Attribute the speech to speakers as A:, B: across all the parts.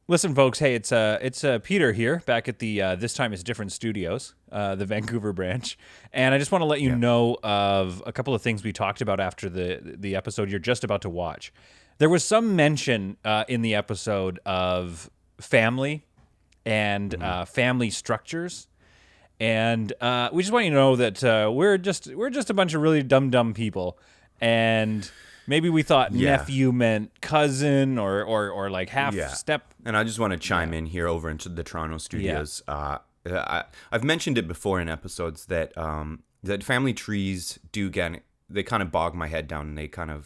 A: Listen, folks. Hey, it's Peter here, back at the This Time It's Different Studios, the Vancouver branch, and I just want to let you know of a couple of things we talked about after the episode you're just about to watch. There was some mention in the episode of family and family structures, and we just want you to know that we're just a bunch of really dumb people, and maybe we thought nephew meant cousin or like half step.
B: And I just want to chime in here over into the Toronto studios. I've mentioned it before in episodes that that family trees they kind of bog my head down, and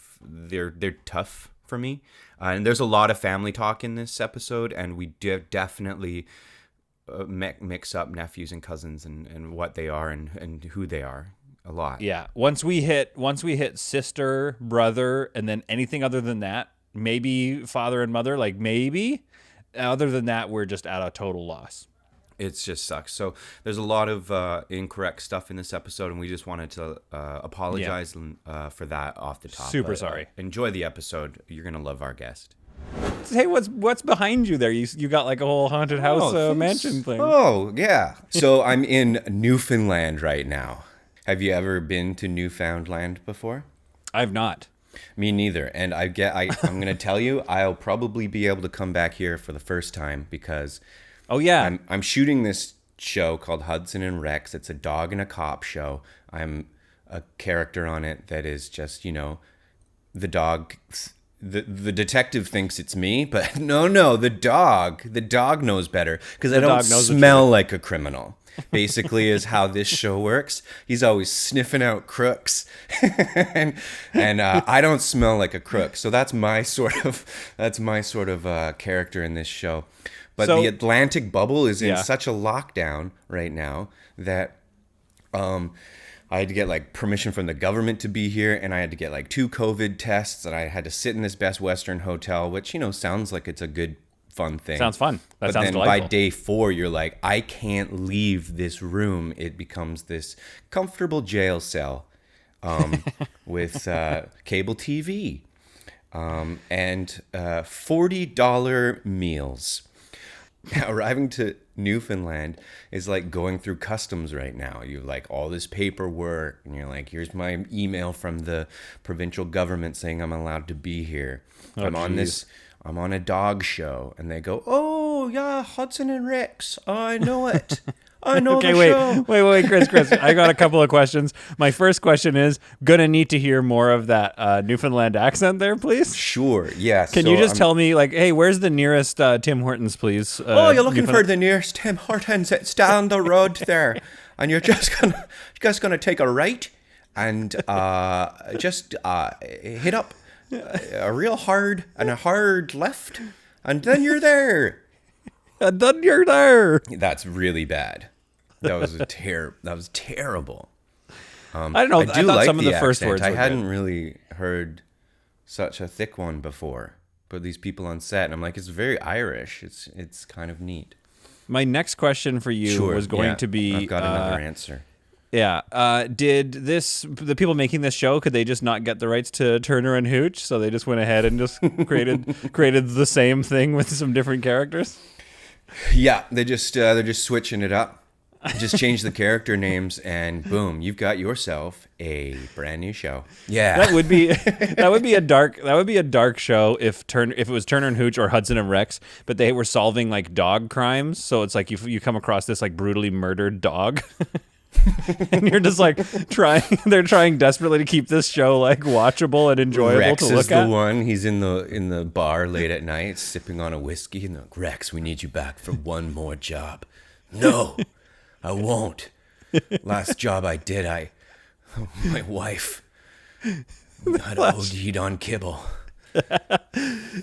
B: they're tough for me. And there's a lot of family talk in this episode, and we definitely mix up nephews and cousins and what they are and who they are. A lot.
A: Yeah. Once we hit sister, brother, and then anything other than that, maybe father and mother, like maybe. Other than that, we're just at a total loss.
B: It just sucks. So there's a lot of incorrect stuff in this episode, and we just wanted to apologize for that off the top.
A: Super sorry.
B: Enjoy the episode. You're gonna love our guest.
A: Hey, what's behind you there? You got like a whole haunted house mansion thing.
B: Oh yeah. So I'm in Newfoundland right now. Have you ever been to Newfoundland before?
A: I've not.
B: Me neither. And I'm going to tell you, I'll probably be able to come back here for the first time because I'm shooting this show called Hudson and Rex. It's a dog and a cop show. I'm a character on it that is just, the dog. The detective thinks it's me, but no, the dog knows better because I don't smell like a criminal. Basically is how this show works. He's always sniffing out crooks and I don't smell like a crook. So that's my sort of character in this show. But the Atlantic bubble is in such a lockdown right now that I had to get like permission from the government to be here, and I had to get like 2 COVID tests, and I had to sit in this Best Western hotel, which sounds like it's a good fun thing.
A: Sounds fun. That sounds delightful.
B: But then by day 4, you're like, I can't leave this room. It becomes this comfortable jail cell with cable TV and $40 meals. Arriving to Newfoundland is like going through customs right now. You have like all this paperwork, and you're like, here's my email from the provincial government saying I'm allowed to be here. I'm on a dog show, and they go, oh, yeah, Hudson and Rex. I know it. I know the show.
A: Wait, Chris. I got a couple of questions. My first question is, gonna need to hear more of that Newfoundland accent there, please.
B: Sure, yes.
A: Can you just tell me, like, hey, where's the nearest Tim Hortons, please?
B: You're looking for the nearest Tim Hortons. It's down the road there, and you're just gonna take a right and just hit up a real hard and a hard left, and then you're there. That's really bad. That was terrible.
A: I don't know. I thought some of the first words.
B: I hadn't really heard such a thick one before. But these people on set, and I'm like, it's very Irish. It's kind of neat.
A: My next question for you was going to be.
B: I've got another answer.
A: Yeah. Did the people making this show, could they just not get the rights to Turner and Hooch? So they just went ahead and just created the same thing with some different characters?
B: Yeah, they're just switching it up. Just change the character names, and boom, you've got yourself a brand new show. Yeah,
A: that would be a dark show if it was Turner and Hooch or Hudson and Rex, but they were solving like dog crimes. So it's like you come across this like brutally murdered dog. And you're just like they're trying desperately to keep this show like watchable and enjoyable
B: Rex
A: to look
B: is
A: at.
B: The one, he's in the bar late at night sipping on a whiskey, and they're like, Rex, we need you back for one more job. No, I won't. Last job I did, my wife got OD'd on kibble.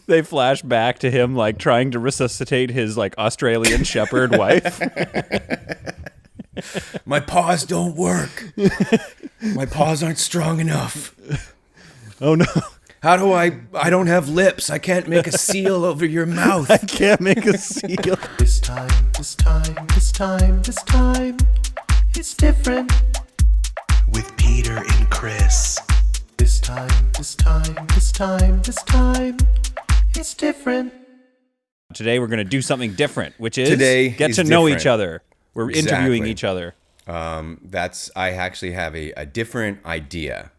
A: They flash back to him like trying to resuscitate his like Australian Shepherd wife.
B: My paws don't work. My paws aren't strong enough.
A: Oh no.
B: How do I don't have lips. I can't make a seal over your mouth.
A: I can't make a seal.
C: This time, it's different. With Peter and Chris. This time, it's different.
A: Today we're going to do something different, which is get to know each other. We're interviewing each other.
B: I actually have a different idea.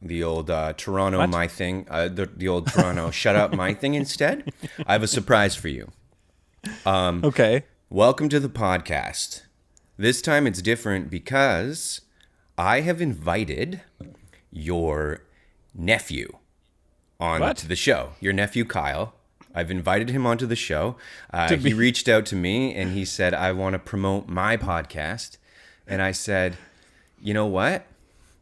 B: The old Toronto
A: What?
B: my thing. The old Toronto shut up my thing instead. I have a surprise for you.
A: Okay.
B: Welcome to the podcast. This time it's different because I have invited your nephew onto the show. Your nephew, Kyle. I've invited him onto the show. He reached out to me and he said, I want to promote my podcast. And I said, you know what?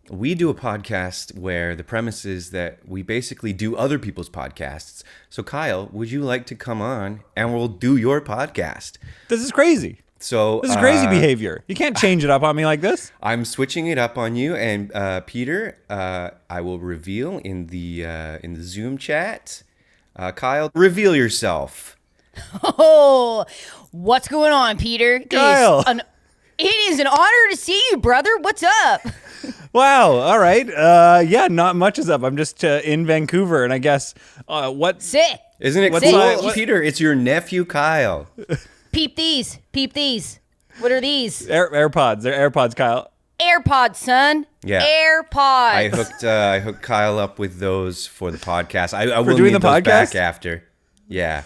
B: We do a podcast where the premise is that we basically do other people's podcasts. So Kyle, would you like to come on and we'll do your podcast?
A: This is crazy.
B: So
A: this is crazy behavior. You can't change it up on me like this.
B: I'm switching it up on you, and Peter, I will reveal in the Zoom chat. Kyle, reveal yourself.
D: Oh, what's going on, Peter?
A: Kyle.
D: It is an honor to see you, brother. What's up?
A: Wow. All right. Yeah, not much is up. I'm just in Vancouver, and I guess what?
D: Sick.
B: Isn't it cool? Peter, it's your nephew, Kyle.
D: Peep these. Peep these. What are these?
A: AirPods. They're AirPods, Kyle.
D: AirPods, son.
B: Yeah.
D: AirPods.
B: I hooked Kyle up with those for the podcast. I will
A: doing
B: need
A: the
B: those
A: podcast?
B: back after. Yeah.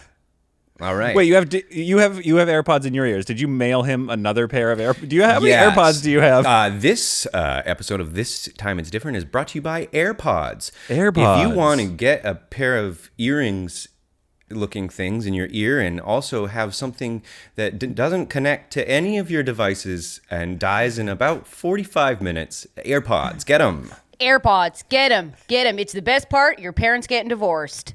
B: All right.
A: Wait, you have AirPods in your ears. Did you mail him another pair of AirPods? How many AirPods do you have?
B: This episode of This Time It's Different is brought to you by AirPods.
A: AirPods.
B: If you want to get a pair of earrings looking things in your ear and also have something that doesn't connect to any of your devices and dies in about 45 minutes, AirPods, get them.
D: AirPods, get them. It's the best part. Your parents getting divorced.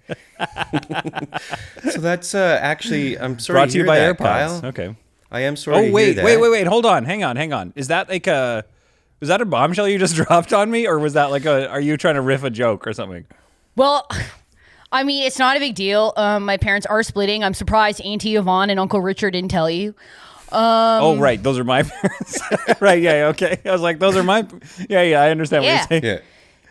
B: So that's actually, I'm sorry
A: Brought to you by
B: that,
A: AirPods.
B: Kyle.
A: Okay.
B: I am sorry to hear that.
A: Wait. Hold on. Hang on. Is that like was that a bombshell you just dropped on me, or was that like are you trying to riff a joke or something?
D: Well, I mean, it's not a big deal. My parents are splitting. I'm surprised Auntie Yvonne and Uncle Richard didn't tell you.
A: Oh, right. Those are my parents. Right. Yeah. Okay. I was like, those are my. Yeah. I understand what you're saying.
B: Yeah.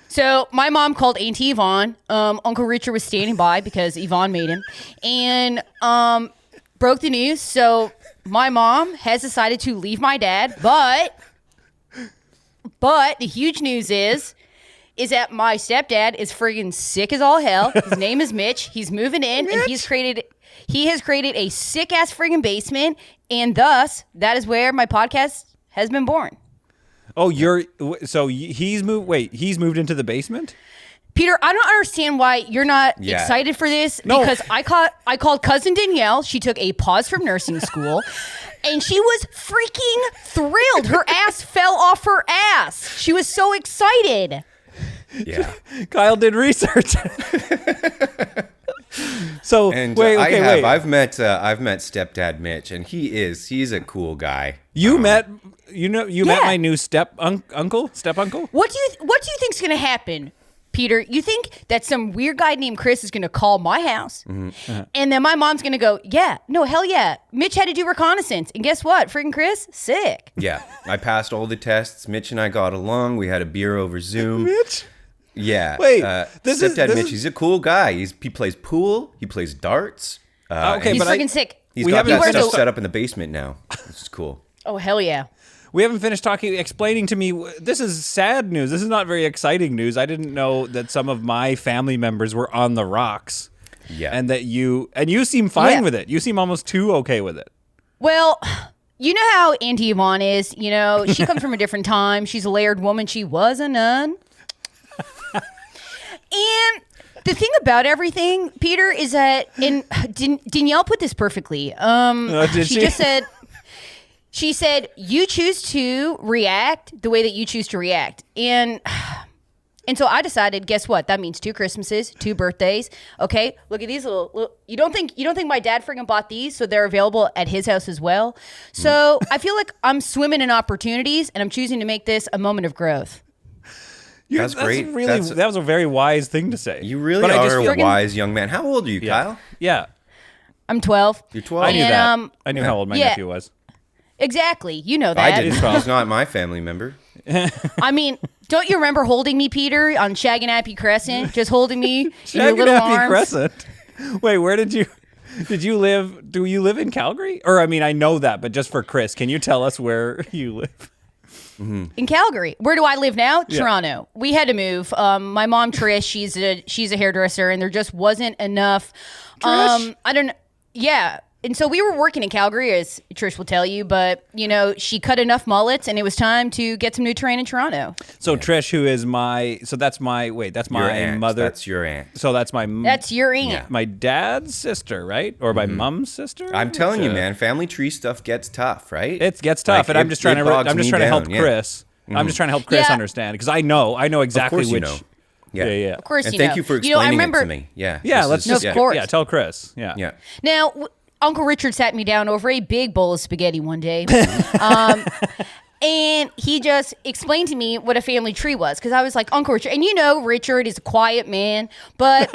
D: So my mom called Auntie Yvonne. Uncle Richard was standing by because Yvonne made him, and broke the news. So my mom has decided to leave my dad, but the huge news is that my stepdad is friggin' sick as all hell. His name is Mitch. He's moving in, and he has created a sick ass friggin' basement, and thus that is where my podcast has been born.
A: Oh, he's moved. Wait, he's moved into the basement?
D: Peter, I don't understand why you're not excited for this.
A: No.
D: Because I called cousin Danielle. She took a pause from nursing school, and she was freaking thrilled. Her ass fell off her ass. She was so excited.
B: Yeah.
A: Kyle did research. So
B: And
A: wait.
B: I've met stepdad Mitch, and he's a cool guy.
A: You met my new step uncle.
D: What do you think's gonna happen, Peter? You think that some weird guy named Chris is gonna call my house, and then my mom's gonna go, hell yeah, Mitch had to do reconnaissance, and guess what? Freaking Chris, sick.
B: Yeah, I passed all the tests. Mitch and I got along. We had a beer over Zoom.
A: Mitch?
B: Yeah.
A: Wait,
B: stepdad Mitch, he's a cool guy. He plays pool. He plays darts.
A: Okay,
D: He's
A: but
D: freaking sick.
B: He's
A: We
B: got
A: haven't
B: that
A: finished-
B: stuff set up in the basement now. This is cool.
D: Oh hell yeah.
A: We haven't finished explaining to me. This is sad news. This is not very exciting news. I didn't know that some of my family members were on the rocks.
B: Yeah.
A: And that you seem fine with it. You seem almost too okay with it.
D: Well, you know how Auntie Yvonne is. You know, she comes from a different time. She's a layered woman. She was a nun. And the thing about everything, Peter, is that Danielle put this perfectly.
A: Did she?
D: She said, you choose to react the way that you choose to react. And so I decided, guess what? That means 2 Christmases, 2 birthdays. Okay, look at these little you don't think my dad freaking bought these, so they're available at his house as well. So I feel like I'm swimming in opportunities, and I'm choosing to make this a moment of growth.
B: That's great.
A: That was a very wise thing to say.
B: You really are a wise young man. How old are you, Kyle?
A: Yeah.
D: I'm 12.
B: You're 12.
A: I knew that. I knew
B: yeah.
A: how old my nephew was.
D: Exactly. You know that.
B: I didn't. He's not my family member.
D: I mean, don't you remember holding me, Peter, on Shagganappy Crescent? Just holding me in your little
A: Shagganappy
D: arms.
A: Crescent? Wait, where did you... Do you live in Calgary? Or, I mean, I know that, but just for Chris, can you tell us where you live?
D: In Calgary. Where do I live now? Toronto. We had to move. My mom, Trish, she's a hairdresser, and there just wasn't enough.
A: Trish?
D: I don't know. Yeah. And so we were working in Calgary, as Trish will tell you, but, she cut enough mullets, and it was time to get some new terrain in Toronto.
A: So Trish, who is that's my mother.
B: That's your aunt.
A: So that's
D: That's your aunt.
B: Yeah.
A: my dad's sister, right? Or my mom's sister?
B: I'm telling you, man, family tree stuff gets tough, right?
A: It gets tough, and I'm just trying to help Chris. I'm just trying to help Chris
D: Yeah.
A: understand, because I know exactly
B: Of course you
A: which.
B: know. Yeah.
A: Yeah.
D: Of course,
B: And thank you for explaining it to me. Yeah.
A: Yeah,
B: This
A: let's
B: is-
A: just
D: course.
A: tell Chris. Yeah.
B: Yeah.
D: Now, Uncle Richard sat me down over a big bowl of spaghetti one day. And he just explained to me what a family tree was, because I was like, Uncle Richard, and Richard is a quiet man, but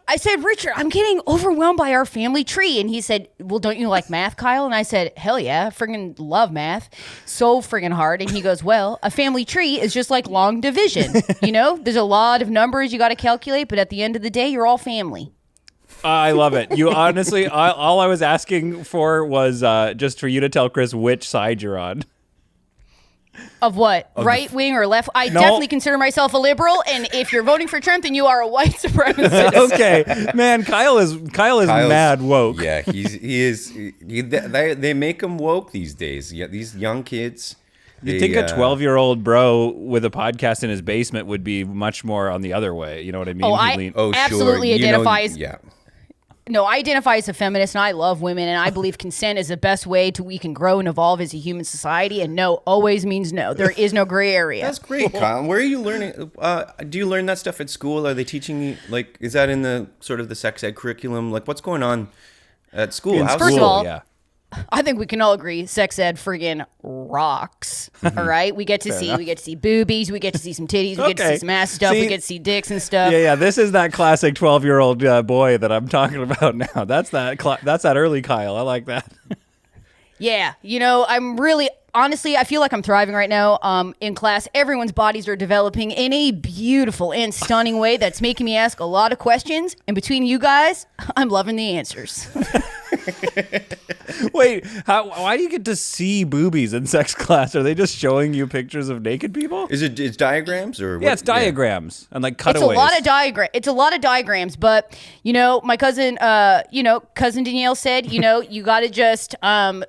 D: I said, Richard, I'm getting overwhelmed by our family tree. And he said, well, don't you like math, Kyle? And I said, hell yeah, friggin' love math. So friggin' hard. And he goes, well, a family tree is just like long division. There's a lot of numbers you got to calculate, but at the end of the day, you're all family.
A: I love it. You honestly, all I was asking for was just for you to tell Chris which side you're on.
D: Of what? Right wing or left? I definitely consider myself a liberal, and if you're voting for Trump, then you are a white supremacist.
A: Okay, man, Kyle is
B: Kyle's
A: mad woke.
B: Yeah, he is. They make him woke these days. Yeah, these young kids.
A: You think a 12-year-old bro with a podcast in his basement would be much more on the other way? You know what I mean?
D: Absolutely
B: sure.
D: identify as
B: Yeah.
D: No, I identify as a feminist, and I love women, and I believe consent is the best way we can grow and evolve as a human society, and no always means no. There is no gray area.
B: That's great, Kyle. Where are you learning? Do you learn that stuff at school? Are they teaching you, is that in the sort of the sex ed curriculum? What's going on at school?
D: First of all,
A: yeah.
D: I think we can all agree sex ed friggin' rocks. All right? We get to see boobies, we get to see some titties, we get to see some ass stuff, we get to see dicks and stuff.
A: Yeah. This is that classic 12-year-old boy that I'm talking about now. That's that early Kyle. I like that.
D: Yeah. I'm really honestly, I feel like I'm thriving right now. In class, everyone's bodies are developing in a beautiful and stunning way that's making me ask a lot of questions. And between you guys, I'm loving the answers.
A: Wait, why do you get to see boobies in sex class? Are they just showing you pictures of naked people?
B: It's diagrams or what?
A: Yeah, it's diagrams and cutaways.
D: It's a lot of diagrams, but my cousin, cousin Danielle said, you got to just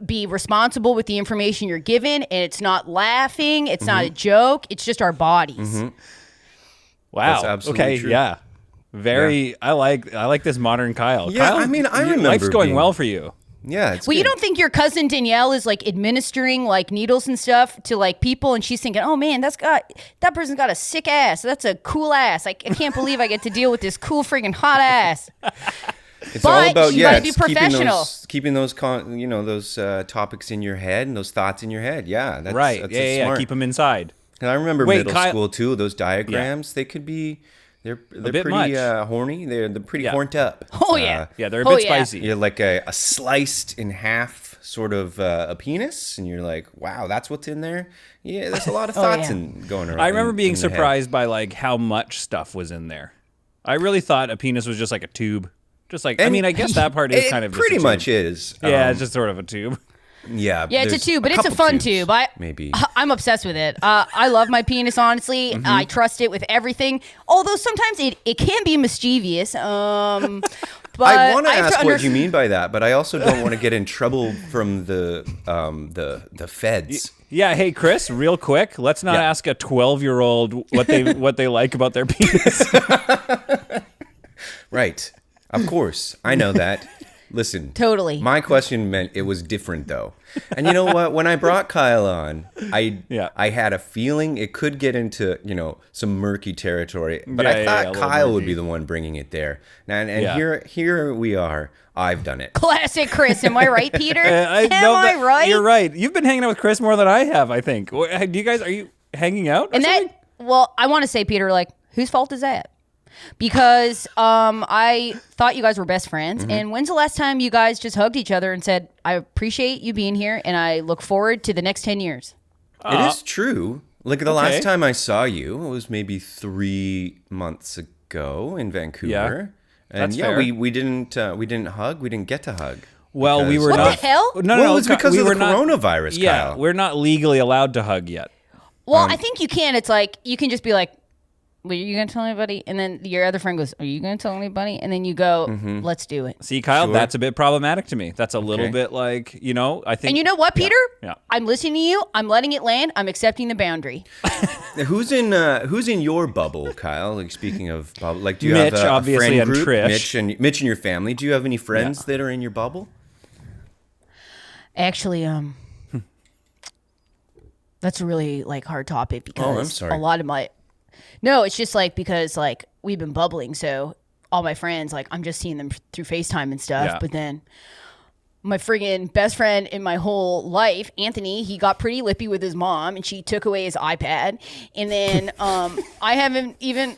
D: be responsible with the information you're given, and it's not laughing, it's not a joke, it's just our bodies.
B: Mm-hmm.
A: Wow.
B: That's absolutely
A: okay.
B: true.
A: Yeah. Very. I like this modern Kyle.
B: Yeah,
A: Kyle,
B: I mean, I remember
A: life's going
B: being-
A: well for you.
B: Yeah, it's
D: Well,
B: good.
D: you don't think your cousin Danielle is administering needles and stuff to people, and she's thinking, "Oh man, that person's got a sick ass. That's a cool ass. I can't believe I get to deal with this cool freaking hot ass."
B: It's all about
D: you gotta be
B: it's
D: professional.
B: keeping those those topics in your head and those thoughts in your head. Yeah, that's
A: Right.
B: That's
A: Yeah.
B: smart.
A: Keep them inside.
B: And I remember
A: Wait,
B: middle
A: Kyle-
B: school too. Those diagrams, they could be. They're
A: bit
B: pretty
A: much.
B: horny. They're pretty
A: Yeah.
B: horned up.
D: Oh yeah,
A: Yeah, they're a bit
D: yeah.
A: spicy.
B: You're like a sliced in half sort of a penis, and you're like, wow, that's what's in there. Yeah, there's a lot of thoughts going around.
A: I remember being
B: in the head.
A: surprised by how much stuff was in there. I really thought a penis was just like a tube. Just I guess that part is
B: It
A: kind of just
B: pretty
A: a tube.
B: much is.
A: Yeah, it's just sort of a tube.
B: Yeah,
D: Yeah, it's a
B: there's
D: tube, but it's a
B: couple
D: fun
B: tubes,
D: tube.
B: Maybe.
D: I'm obsessed with it. I love my penis, honestly.
B: Mm-hmm.
D: I trust it with everything. Although sometimes it can be mischievous. But
B: I want to
D: have
B: ask
D: to
B: what you mean by that, but I also don't want to get in trouble from the feds.
A: Yeah, hey Chris, real quick, let's not ask a 12-year-old what they like about their penis.
B: Right. Of course. I know that. Listen.
D: Totally.
B: My question meant it was different though. And you know what? When I brought Kyle on, I had a feeling it could get into, some murky territory, but I thought
A: a little
B: Kyle would
A: murky.
B: be the one bringing it there. And here we are. I've done it.
D: Classic Chris. Am I right, Peter?
A: I
D: Am
A: know
D: I
A: that-
D: right?
A: You're right. You've been hanging out with Chris more than I have, I think. Are you hanging out? Or
D: And
A: something?
D: I want to say, Peter, whose fault is that? Because I thought you guys were best friends.
B: Mm-hmm.
D: And when's the last time you guys just hugged each other and said, I appreciate you being here and I look forward to the next 10 years?
B: It is true. The last time I saw you, it was maybe 3 months ago in Vancouver. And
A: That's
B: yeah,
A: fair.
B: we didn't hug. We didn't get to hug.
A: Well, we were
D: What
A: not.
D: the hell?
A: No,
B: Well, it was because of the coronavirus,
A: Yeah,
B: Kyle.
A: we're not legally allowed to hug yet.
D: Well, I think you can. It's like you can just be like, "Well, are you gonna tell anybody?" And then your other friend goes, "Are you gonna tell anybody?" And then you go, "Let's do it."
A: See, Kyle,
B: Sure.
A: that's a bit problematic to me. That's a little
B: Okay.
A: bit like, I think.
D: And you know what, Peter?
A: Yeah.
D: I'm listening to you. I'm letting it land. I'm accepting the boundary.
B: Who's in your bubble, Kyle? Like, speaking of bubble, like, do you
A: Mitch,
B: have a
A: obviously,
B: friend
A: and
B: group?
A: Trish.
B: Mitch and your family. Do you have any friends that are in your bubble?
D: Actually, that's a really like hard topic because
B: I'm sorry.
D: a lot of my no, it's just like because like we've been bubbling, so all my friends like I'm just seeing them through FaceTime and stuff.
A: Yeah.
D: But then my friggin' best friend in my whole life, Anthony, he got pretty lippy with his mom and she took away his iPad. And then I haven't even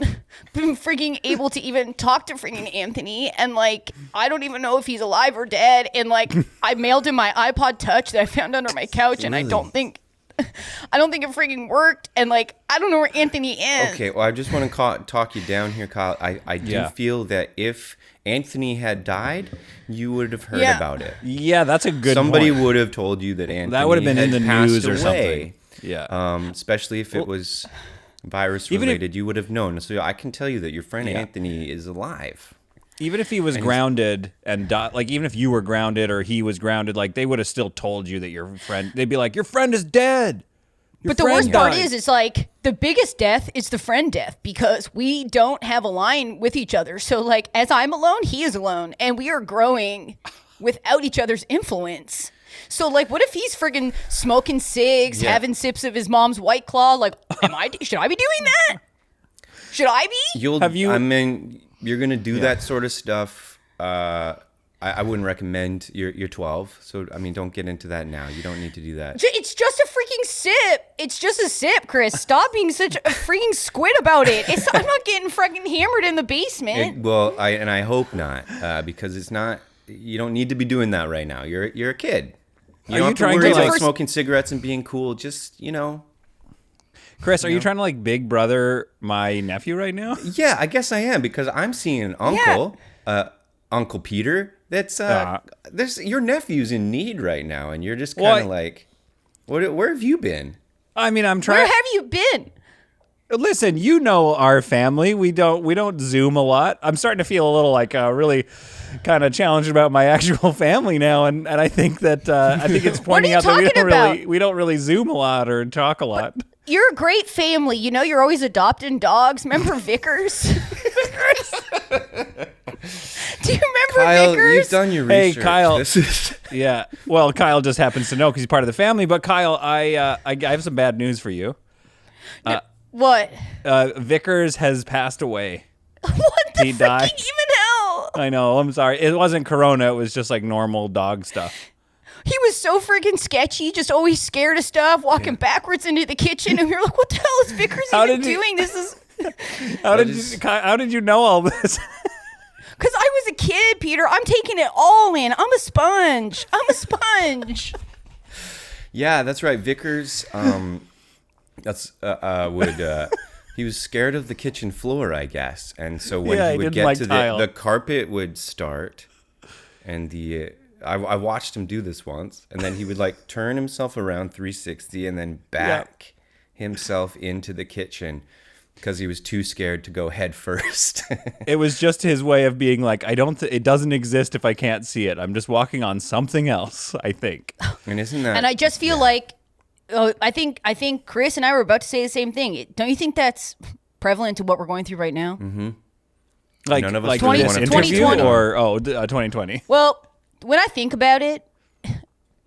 D: been freaking able to even talk to freaking Anthony. And like, I don't even know if he's alive or dead. And like, I mailed him my iPod Touch that I found under my couch and I don't think it freaking worked. And like, I don't know where Anthony is.
B: Okay, well, I just want to talk you down here, Kyle. I do feel that if Anthony had died, you would have heard about it.
A: Yeah, that's a good
B: Somebody
A: point.
B: would have told you that Anthony
A: That would have been in the
B: passed
A: news or
B: away.
A: something. Yeah.
B: Especially if it was virus
A: Even if-
B: related, you would have known. So I can tell you that your friend Anthony is alive.
A: Even if he was grounded and died, like even if you were grounded or he was grounded, like they would have still told you that your friend, they'd be like, your friend is dead. Your
D: But the
A: friend
D: worst part
A: died."
D: is, it's like the biggest death is the friend death because we don't have a line with each other. So, like, as I'm alone, he is alone, and we are growing without each other's influence. So, like, what if he's friggin' smoking cigs, having sips of his mom's White Claw? Like, should I be doing that? Should I be?
B: I mean, you're gonna do that sort of stuff. I wouldn't recommend. You're 12, so I mean, don't get into that now. You don't need to do that.
D: It's just a freaking sip. It's just a sip, Chris. Stop being such a freaking squid about it. I'm not getting freaking hammered in the basement.
B: I hope not, because it's not. You don't need to be doing that right now. You're a kid. You don't have to worry about smoking cigarettes and being cool. Just
A: Chris, are you trying to like big brother my nephew right now?
B: Yeah, I guess I am because I'm seeing an uncle, Uncle Peter. That's your nephew's in need right now, and you're just kind of like, where have you been?
A: I mean, I'm trying.
D: Where have you been?
A: Listen, you know our family. We don't Zoom a lot. I'm starting to feel a little like really kind of challenged about my actual family now, and I think that I think it's pointing out that we don't really Zoom a lot or talk a lot.
D: But you're a great family. You know, you're always adopting dogs. Remember Vickers? Do you remember
B: Kyle,
D: Vickers?
B: you've done your research.
A: Hey, Kyle. Yeah. Well, Kyle just happens to know because he's part of the family. But Kyle, I have some bad news for you.
D: What?
A: Vickers has passed away.
D: What the
A: He
D: freaking
A: died.
D: even hell?
A: I know. I'm sorry. It wasn't Corona. It was just like normal dog stuff.
D: He was so freaking sketchy, just always scared of stuff, walking backwards into the kitchen, and we were like, "What the hell is Vickers even doing? This is."
A: How did you know all this?
D: Because I was a kid, Peter. I'm taking it all in. I'm a sponge.
B: Yeah, that's right. Vickers, he was scared of the kitchen floor, I guess, and so when he would get to the carpet would start, and I watched him do this once, and then he would like turn himself around 360 and then back himself into the kitchen. Because he was too scared to go head first.
A: It was just his way of being like, it doesn't exist if I can't see it. I'm just walking on something else, I think.
B: And isn't that?
D: And I just feel like, I think Chris and I were about to say the same thing. Don't you think that's prevalent to what we're going through right now?
B: Mm-hmm.
A: Like,
B: none of us
A: like
B: really
A: this
B: want to
A: interview
D: 2020.
A: or 2020.
D: Well, when I think about it,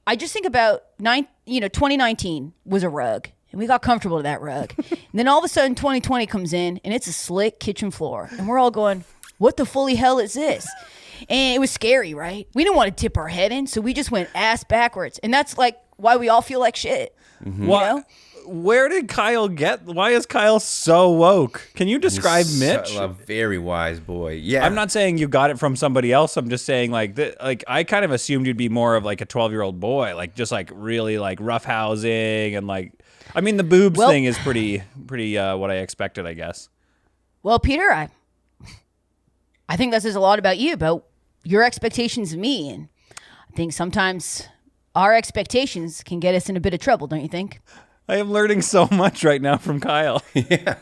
D: I just think about 2019 was a rug. And we got comfortable to that rug. And then all of a sudden 2020 comes in and it's a slick kitchen floor. And we're all going, what the fully hell is this? And it was scary, right? We didn't want to tip our head in, so we just went ass backwards. And that's like why we all feel like shit.
B: Mm-hmm.
D: You know?
A: Where did Kyle why is Kyle so woke? Can you describe Mitch?
B: A very wise boy. Yeah.
A: I'm not saying you got it from somebody else. I'm just saying like I kind of assumed you'd be more of like a 12-year-old boy, like just like really like roughhousing and like, I mean, the boobs thing is pretty what I expected, I guess.
D: Well, Peter, I think that says a lot about you, about your expectations of me. And I think sometimes our expectations can get us in a bit of trouble, don't you think?
A: I am learning so much right now from Kyle.
B: Yeah.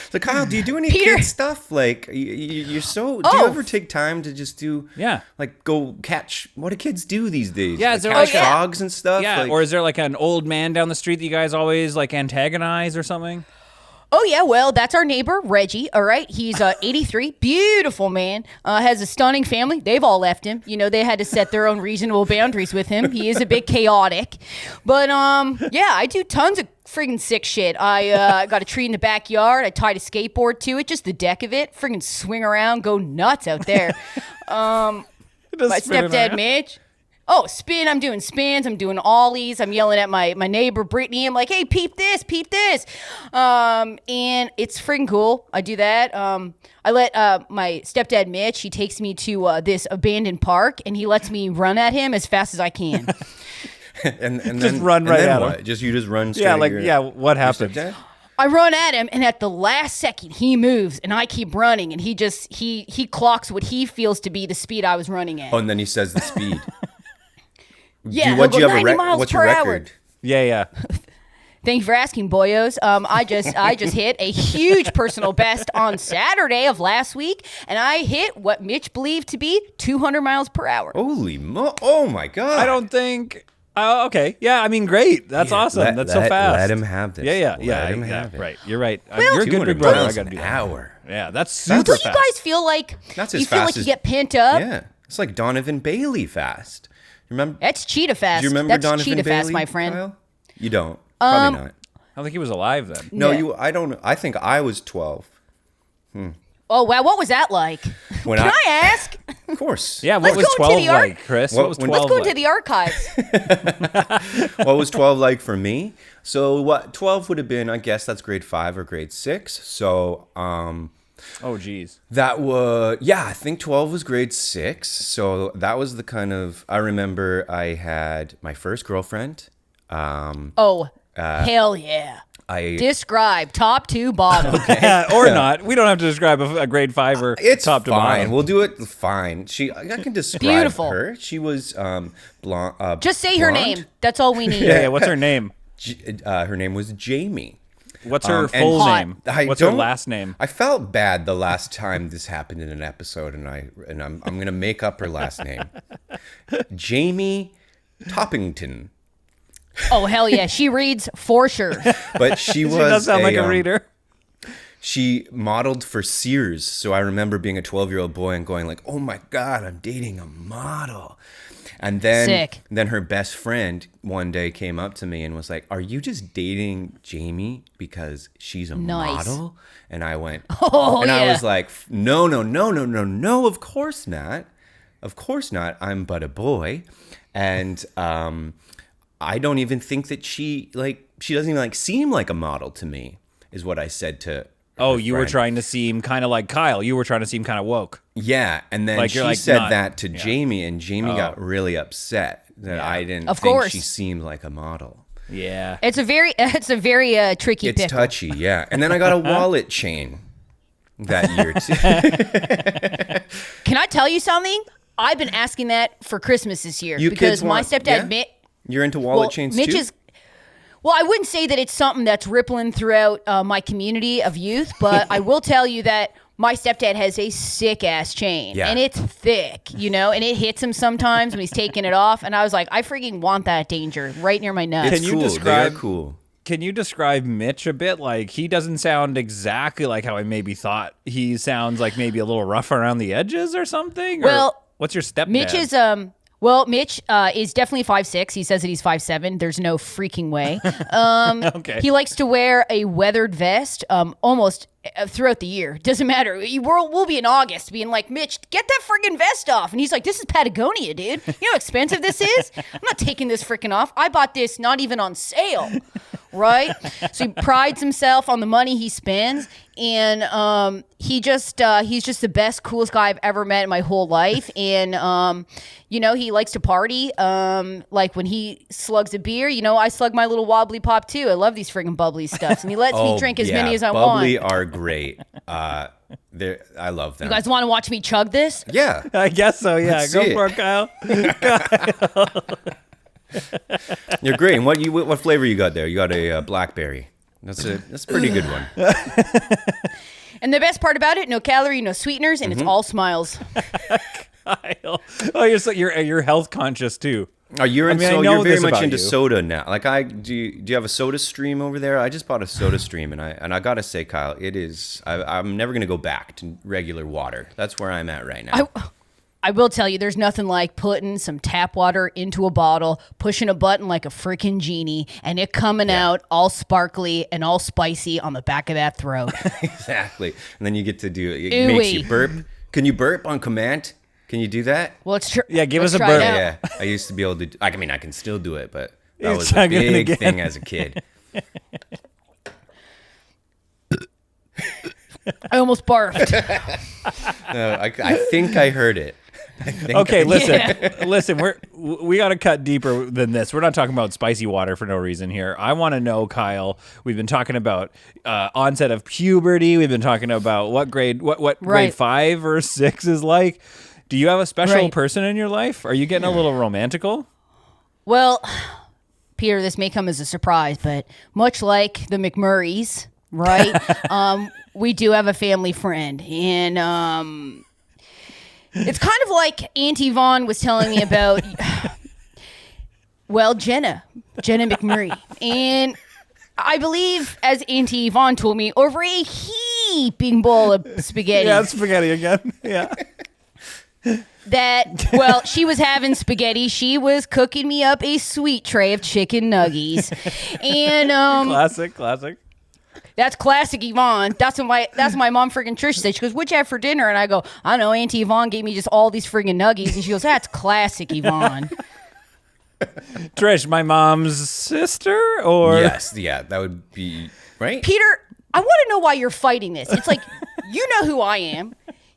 B: So Kyle, do you do any
D: Peter.
B: kid stuff? Like you're so. Do you ever take time to just do?
A: Yeah.
B: Like go catch. What do kids do these days?
A: Yeah,
B: Like,
A: is there
B: catch
A: like-
B: frogs and stuff.
A: Yeah,
B: Like,
A: or is there like an old man down the street that you guys always like antagonize or something?
D: Oh, yeah. Well, that's our neighbor, Reggie. All right. He's 83. Beautiful man. Has a stunning family. They've all left him. You know, they had to set their own reasonable boundaries with him. He is a bit chaotic. But, yeah, I do tons of friggin' sick shit. I got a tree in the backyard. I tied a skateboard to it, just the deck of it. Friggin' swing around, go nuts out there. My stepdad, Mitch. Oh, spin. I'm doing spins. I'm doing ollies. I'm yelling at my neighbor, Brittany. I'm like, hey, peep this, peep this. And it's freaking cool. I do that. I let my stepdad, Mitch, he takes me to this abandoned park, and he lets me run at him as fast as I can.
B: and
A: Just
B: then,
A: run
B: and
A: right
B: then
A: at
B: what?
A: him.
B: You just run straight.
A: Yeah,
B: at
A: like
B: your,
A: what
B: your
A: happened?
B: stepdad?
D: I run at him, and at the last second, he moves, and I keep running, and he clocks what he feels to be the speed I was running at.
B: Oh, and then he says the speed.
D: Yeah,
B: What do you
D: he'll
B: have
D: go
B: a
D: 90 miles
B: What's
D: per
B: your
D: hour.
B: record?
A: Yeah.
D: Thank you for asking, boyos. I just hit a huge personal best on Saturday of last week, and I hit what Mitch believed to be 200 miles per hour.
B: Holy oh my God!
A: I don't think. Oh, okay. Yeah, I mean, great. That's awesome. That's so fast.
B: Let him have this.
A: Yeah.
B: Let him have it.
A: Right. You're right. You're a good big
B: 200
A: brother. I
B: miles
A: got to
B: an
A: do that.
B: hour.
A: Yeah, that's super
D: Don't
A: fast.
D: you guys feel like
B: That's
D: you
B: as
D: feel
B: fast
D: like you
B: as-
D: get pent up?
B: Yeah, it's like Donovan Bailey fast. Remember?
D: That's cheetah fast.
B: Do you remember
D: That's
B: Donovan
D: cheetah
B: Bailey,
D: fast, my friend.
B: Kyle? You don't. Probably not.
A: I don't think he was alive then.
B: No,
D: Yeah.
B: I don't. I think I was 12.
D: Oh wow, what was that like?
B: When
D: Can I ask?
B: Of course.
A: Yeah, what
D: Let's
A: was
D: go into
A: 12
D: the art-
A: like, Chris?
B: What-
A: What was
B: when-
A: 12
D: Let's go
A: like?
D: into the archives.
B: What was 12 like for me? So what 12 would have been, I guess that's grade 5 or grade 6. So
A: Oh, geez.
B: that was, yeah, I think 12 was grade 6. So that was the kind of, I remember I had my first girlfriend.
D: Oh, hell yeah.
B: I
D: Describe top to bottom.
A: Or not. We don't have to describe a grade 5 or
B: It's
A: top to
B: fine.
A: bottom.
B: We'll do it fine. I can describe
D: Beautiful.
B: her. She was blonde.
D: Just say her
B: blonde.
D: name. That's all we need.
A: Yeah, what's her name?
B: Her name was Jamie.
A: What's her
B: and
A: full
D: Hot.
A: name?
B: I
A: What's her
B: don't-
A: last name?
B: I felt bad the last time this happened in an episode, and I'm gonna make up her last name. Jamie Toppington.
D: Oh, hell yeah. She reads for sure.
B: But she was
A: She does sound like a
B: um,
A: reader.
B: She modeled for Sears, so I remember being a 12-year-old boy and going like, "Oh my God, I'm dating a model." And then,
D: Sick.
B: then her best friend one day came up to me and was like, "Are you just dating Jamie because she's a
D: Nice.
B: model?" And I went,
D: Oh,
B: and I
D: yeah.
B: was like, "No, of course not. Of course not. I'm but a boy." And I don't even think that she doesn't even seem like a model to me, is what I said to
A: Oh,
B: her
A: you were
B: friend.
A: trying to seem kind of like Kyle. You were trying to seem kind of woke.
B: Yeah, and then
A: Like,
B: she
A: you're like,
B: said
A: not-
B: that to
A: yeah.
B: Jamie, and Jamie got really upset that I didn't
D: Of
B: think
D: course.
B: she seemed like a model.
A: Yeah.
D: It's a very tricky
B: It's
D: pickle.
B: touchy, yeah. And then I got a wallet chain that year too.
D: Can I tell you something? I've been asking that for Christmas this year
B: You
D: because
B: kids
D: my
B: want-
D: stepdad,
B: yeah?
D: Mitch,
B: You're into wallet chains
D: Mitch
B: too?
D: is. Well, I wouldn't say that it's something that's rippling throughout my community of youth, but I will tell you that my stepdad has a sick ass chain,
B: Yeah.
D: and it's thick, and it hits him sometimes when he's taking it off. And I was like, I freaking want that danger right near my nuts.
B: It's
A: Can you
B: cool.
A: describe-
B: They are cool.
A: Can you describe Mitch a bit? Like, he doesn't sound exactly like how I maybe thought. He sounds like maybe a little rough around the edges or something. Or
D: Well,
A: what's your stepdad?
D: Mitch is Mitch is definitely 5'6". He says that he's 5'7". There's no freaking way.
A: Okay.
D: He likes to wear a weathered vest almost throughout the year. Doesn't matter. We'll be in August being like, Mitch, get that friggin' vest off. And he's like, this is Patagonia, dude. You know how expensive this is? I'm not taking this freaking off. I bought this not even on sale. right? So he prides himself on the money he spends, and he's just the best, coolest guy I've ever met in my whole life. And he likes to party. Like when he slugs a beer, I slug my little wobbly pop too. I love these friggin' bubbly stuffs, and he lets me drink as many as I want.
B: Bubbly are great. I love them.
D: You guys want to watch me chug this?
B: Yeah,
A: I guess so. Yeah, go for it, Kyle.
B: You're great. And what flavor you got there? You got a blackberry. That's a pretty good one.
D: And the best part about it, no calorie, no sweeteners, and it's all smiles.
A: Kyle. Oh, you're health conscious too.
B: Oh, you're
A: know
B: very
A: this
B: much
A: about
B: into
A: you.
B: soda now. Like do you have a Soda Stream over there? I just bought a Soda Stream, and I gotta say, Kyle, it is. I'm never gonna go back to regular water. That's where I'm at right now.
D: I will tell you, there's nothing like putting some tap water into a bottle, pushing a button like a freaking genie, and it coming out all sparkly and all spicy on the back of that throat.
B: Exactly. And then you get to do it. It makes you burp. Can you burp on command? Can you do that?
D: Well, it's true.
A: Yeah, give us a
D: try it
A: burp.
D: out.
B: Yeah, I used to be able to. I can still do it, but that
A: You're
B: was a
A: chugging it
B: big
A: again.
B: thing as a kid.
D: I almost barfed.
B: I think I heard it.
A: Okay, listen. We got to cut deeper than this. We're not talking about spicy water for no reason here. I want to know, Kyle. We've been talking about onset of puberty. We've been talking about what grade grade 5 or 6 is like. Do you have a special person in your life? Are you getting a little romantical?
D: Well, Peter, this may come as a surprise, but much like the McMurrays, right? We do have a family friend, and it's kind of like Auntie Vaughn was telling me about. Well, Jenna McMurray, and I believe, as Auntie Vaughn told me, over a heaping bowl of spaghetti.
A: Yeah, spaghetti again. Yeah.
D: That she was having spaghetti. She was cooking me up a sweet tray of chicken nuggies, and
A: Classic.
D: that's classic Yvonne. That's what my mom friggin' Trish said. She goes, "What'd you have for dinner?" And I go, "I don't know. Auntie Yvonne gave me just all these friggin' nuggies," and she goes, "That's classic Yvonne."
A: Trish, my mom's sister, or
B: Yes, yeah, that would be right.
D: Peter, I want to know why you're fighting this. It's like, you know who I am.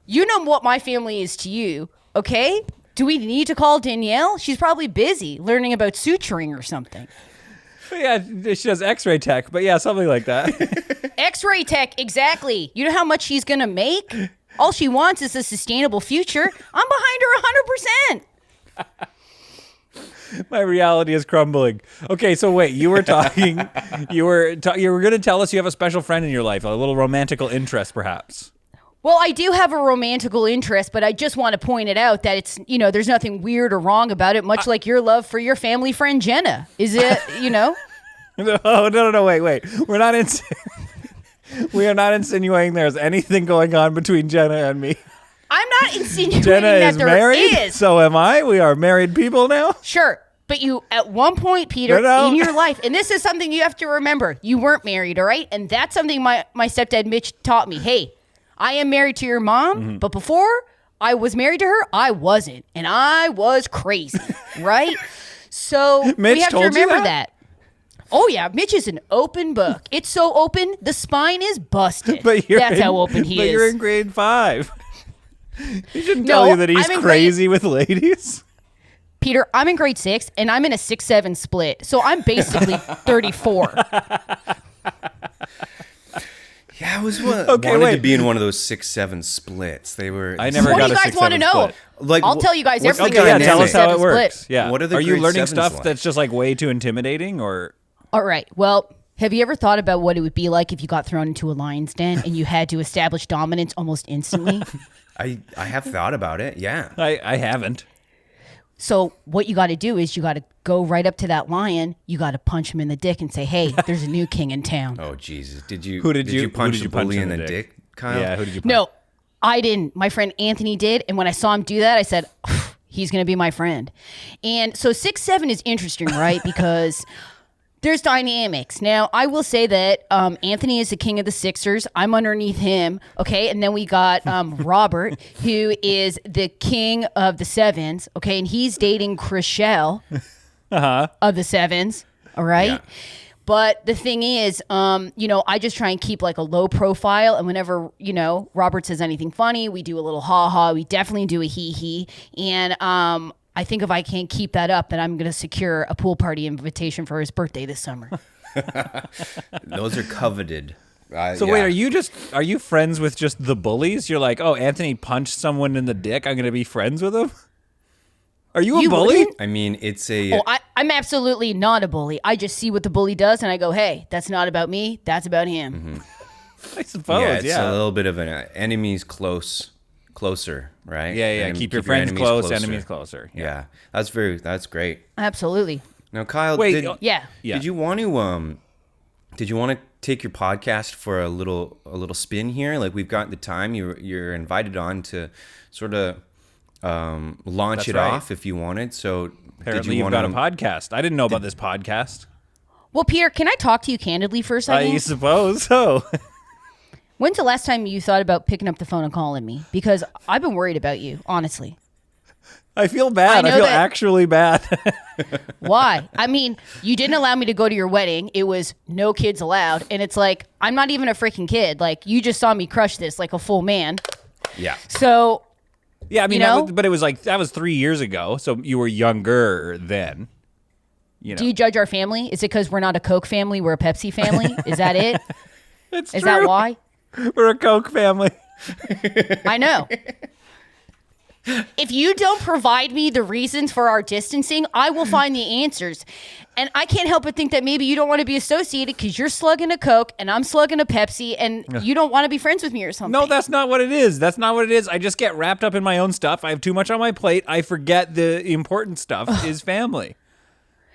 D: You know what my family is to you. Okay? Do we need to call Danielle? She's probably busy learning about suturing or something.
A: Yeah, she does X-ray tech, but yeah, something like that.
D: X-ray tech, exactly. You know how much she's going to make? All she wants is a sustainable future. I'm behind her 100%.
A: My reality is crumbling. Okay, so wait, you were talking, you were going to tell us you have a special friend in your life, a little romantical interest, perhaps.
D: Well, I do have a romantical interest, but I just want to point it out that it's, there's nothing weird or wrong about it, much like your love for your family friend Jenna. Is it,
A: Oh, no, wait. We are not insinuating there's anything going on between Jenna and me.
D: I'm not insinuating
A: Jenna
D: that
A: is
D: there
A: married,
D: is.
A: so am I. We are married people now.
D: Sure. But you, at one point, Peter,
A: No.
D: in your life, and this is something you have to remember, you weren't married, all right? And that's something my stepdad Mitch taught me. Hey, I am married to your mom, but before I was married to her, I wasn't. And I was crazy, right? So
A: Mitch
D: we have to
A: told you
D: remember
A: that?
D: Oh, yeah. Mitch is an open book. It's so open, the spine is busted.
A: That's
D: how open he is.
A: You're in grade 5. He shouldn't
D: No,
A: tell you that he's
D: I'm in
A: crazy with ladies.
D: Peter, I'm in grade 6, and I'm in a 6-7 split. So I'm basically 34.
B: Yeah, I was wanted to be in one of those 6-7 splits. They were.
A: I never
D: What
A: got
D: do
A: a
D: you guys want to
A: 6-7
D: know?
A: split.
B: Like,
D: I'll tell you guys
B: what's the
D: everything.
A: Okay, yeah,
B: dynamic?
A: tell us how it
D: 6-7
A: works.
D: split.
A: Yeah.
B: What are the
A: you
B: grade
A: learning
B: sevens
A: stuff
B: like?
A: that's just like way too intimidating, or?
D: All right. Well, have you ever thought about what it would be like if you got thrown into a lion's den and you had to establish dominance almost instantly?
B: I have thought about it. Yeah.
A: I haven't.
D: So what you got to do is you got to go right up to that lion. You got to punch him in the dick and say, "Hey, there's a new king in town."
B: Oh Jesus! Did you?
A: Who did you
B: punch the
A: punch
B: bully in
A: in
B: the
A: the
B: dick, Kyle?
A: Yeah, who did you punch?
D: No, I didn't. My friend Anthony did. And when I saw him do that, I said, he's going to be my friend. And so 6-7 is interesting, right? Because there's dynamics. Now, I will say that Anthony is the king of the Sixers. I'm underneath him. Okay. And then we got Robert, who is the king of the Sevens. Okay. And he's dating Chriselle of the Sevens. All right.
B: Yeah.
D: But the thing is, I just try and keep like a low profile. And whenever, Robert says anything funny, we do a little ha-ha. We definitely do a hee-hee. And I think if I can't keep that up, then I'm going to secure a pool party invitation for his birthday this summer.
B: Those are coveted.
A: So wait, are you friends with just the bullies? You're like, oh, Anthony punched someone in the dick. I'm going to be friends with him? Are you a bully?
D: Wouldn't?
B: I mean, it's a...
D: Oh, I'm absolutely not a bully. I just see what the bully does, and I go, hey, that's not about me. That's about him.
B: Mm-hmm.
A: I suppose,
B: yeah. It's a little bit of an enemies closer, right?
A: Yeah. Keep your friends close, enemies closer.
B: Yeah. That's great.
D: Absolutely.
B: Now, Kyle,
A: wait,
B: did you want to take your podcast for a little spin here? Like, we've got the time. You're invited on to sort of launch off if you wanted. So
A: apparently you've got a podcast. I didn't know about this podcast.
D: Well, Peter, can I talk to you candidly for a second?
A: I suppose so.
D: When's the last time you thought about picking up the phone and calling me? Because I've been worried about you, honestly.
A: I feel bad. I feel actually bad.
D: Why? I mean, you didn't allow me to go to your wedding. It was no kids allowed. And it's like, I'm not even a freaking kid. Like, you just saw me crush this like a full man.
B: Yeah.
D: So...
A: Yeah, I mean, but it was like, that was 3 years ago, so you were younger then.
D: Do you judge our family? Is it because we're not a Coke family, we're a Pepsi family? Is that it?
A: It's
D: Is
A: true.
D: that why?
A: We're a Coke family.
D: I know. If you don't provide me the reasons for our distancing, I will find the answers. And I can't help but think that maybe you don't want to be associated because you're slugging a Coke and I'm slugging a Pepsi and you don't want to be friends with me or something.
A: No, that's not what it is. That's not what it is. I just get wrapped up in my own stuff. I have too much on my plate. I forget the important stuff is family.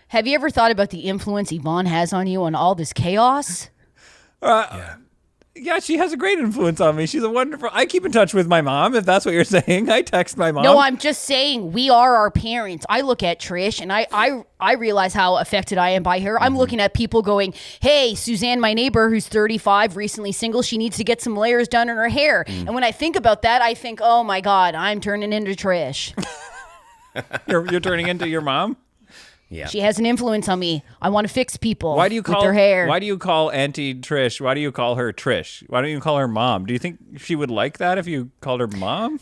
D: Have you ever thought about the influence Yvonne has on you on all this chaos?
A: Yeah, she has a great influence on me. She's a wonderful... I keep in touch with my mom, if that's what you're saying. I text my mom.
D: No, I'm just saying we are our parents. I look at Trish and I realize how affected I am by her. I'm looking at people going, hey, Suzanne, my neighbor who's 35, recently single, she needs to get some layers done in her hair. And when I think about that, I think, oh my God, I'm turning into Trish.
A: You're turning into your mom?
B: Yeah.
D: She has an influence on me. I want to fix people
A: with
D: their hair.
A: Why do you call Auntie Trish? Why do you call her Trish? Why don't you call her Mom? Do you think she would like that if you called her Mom?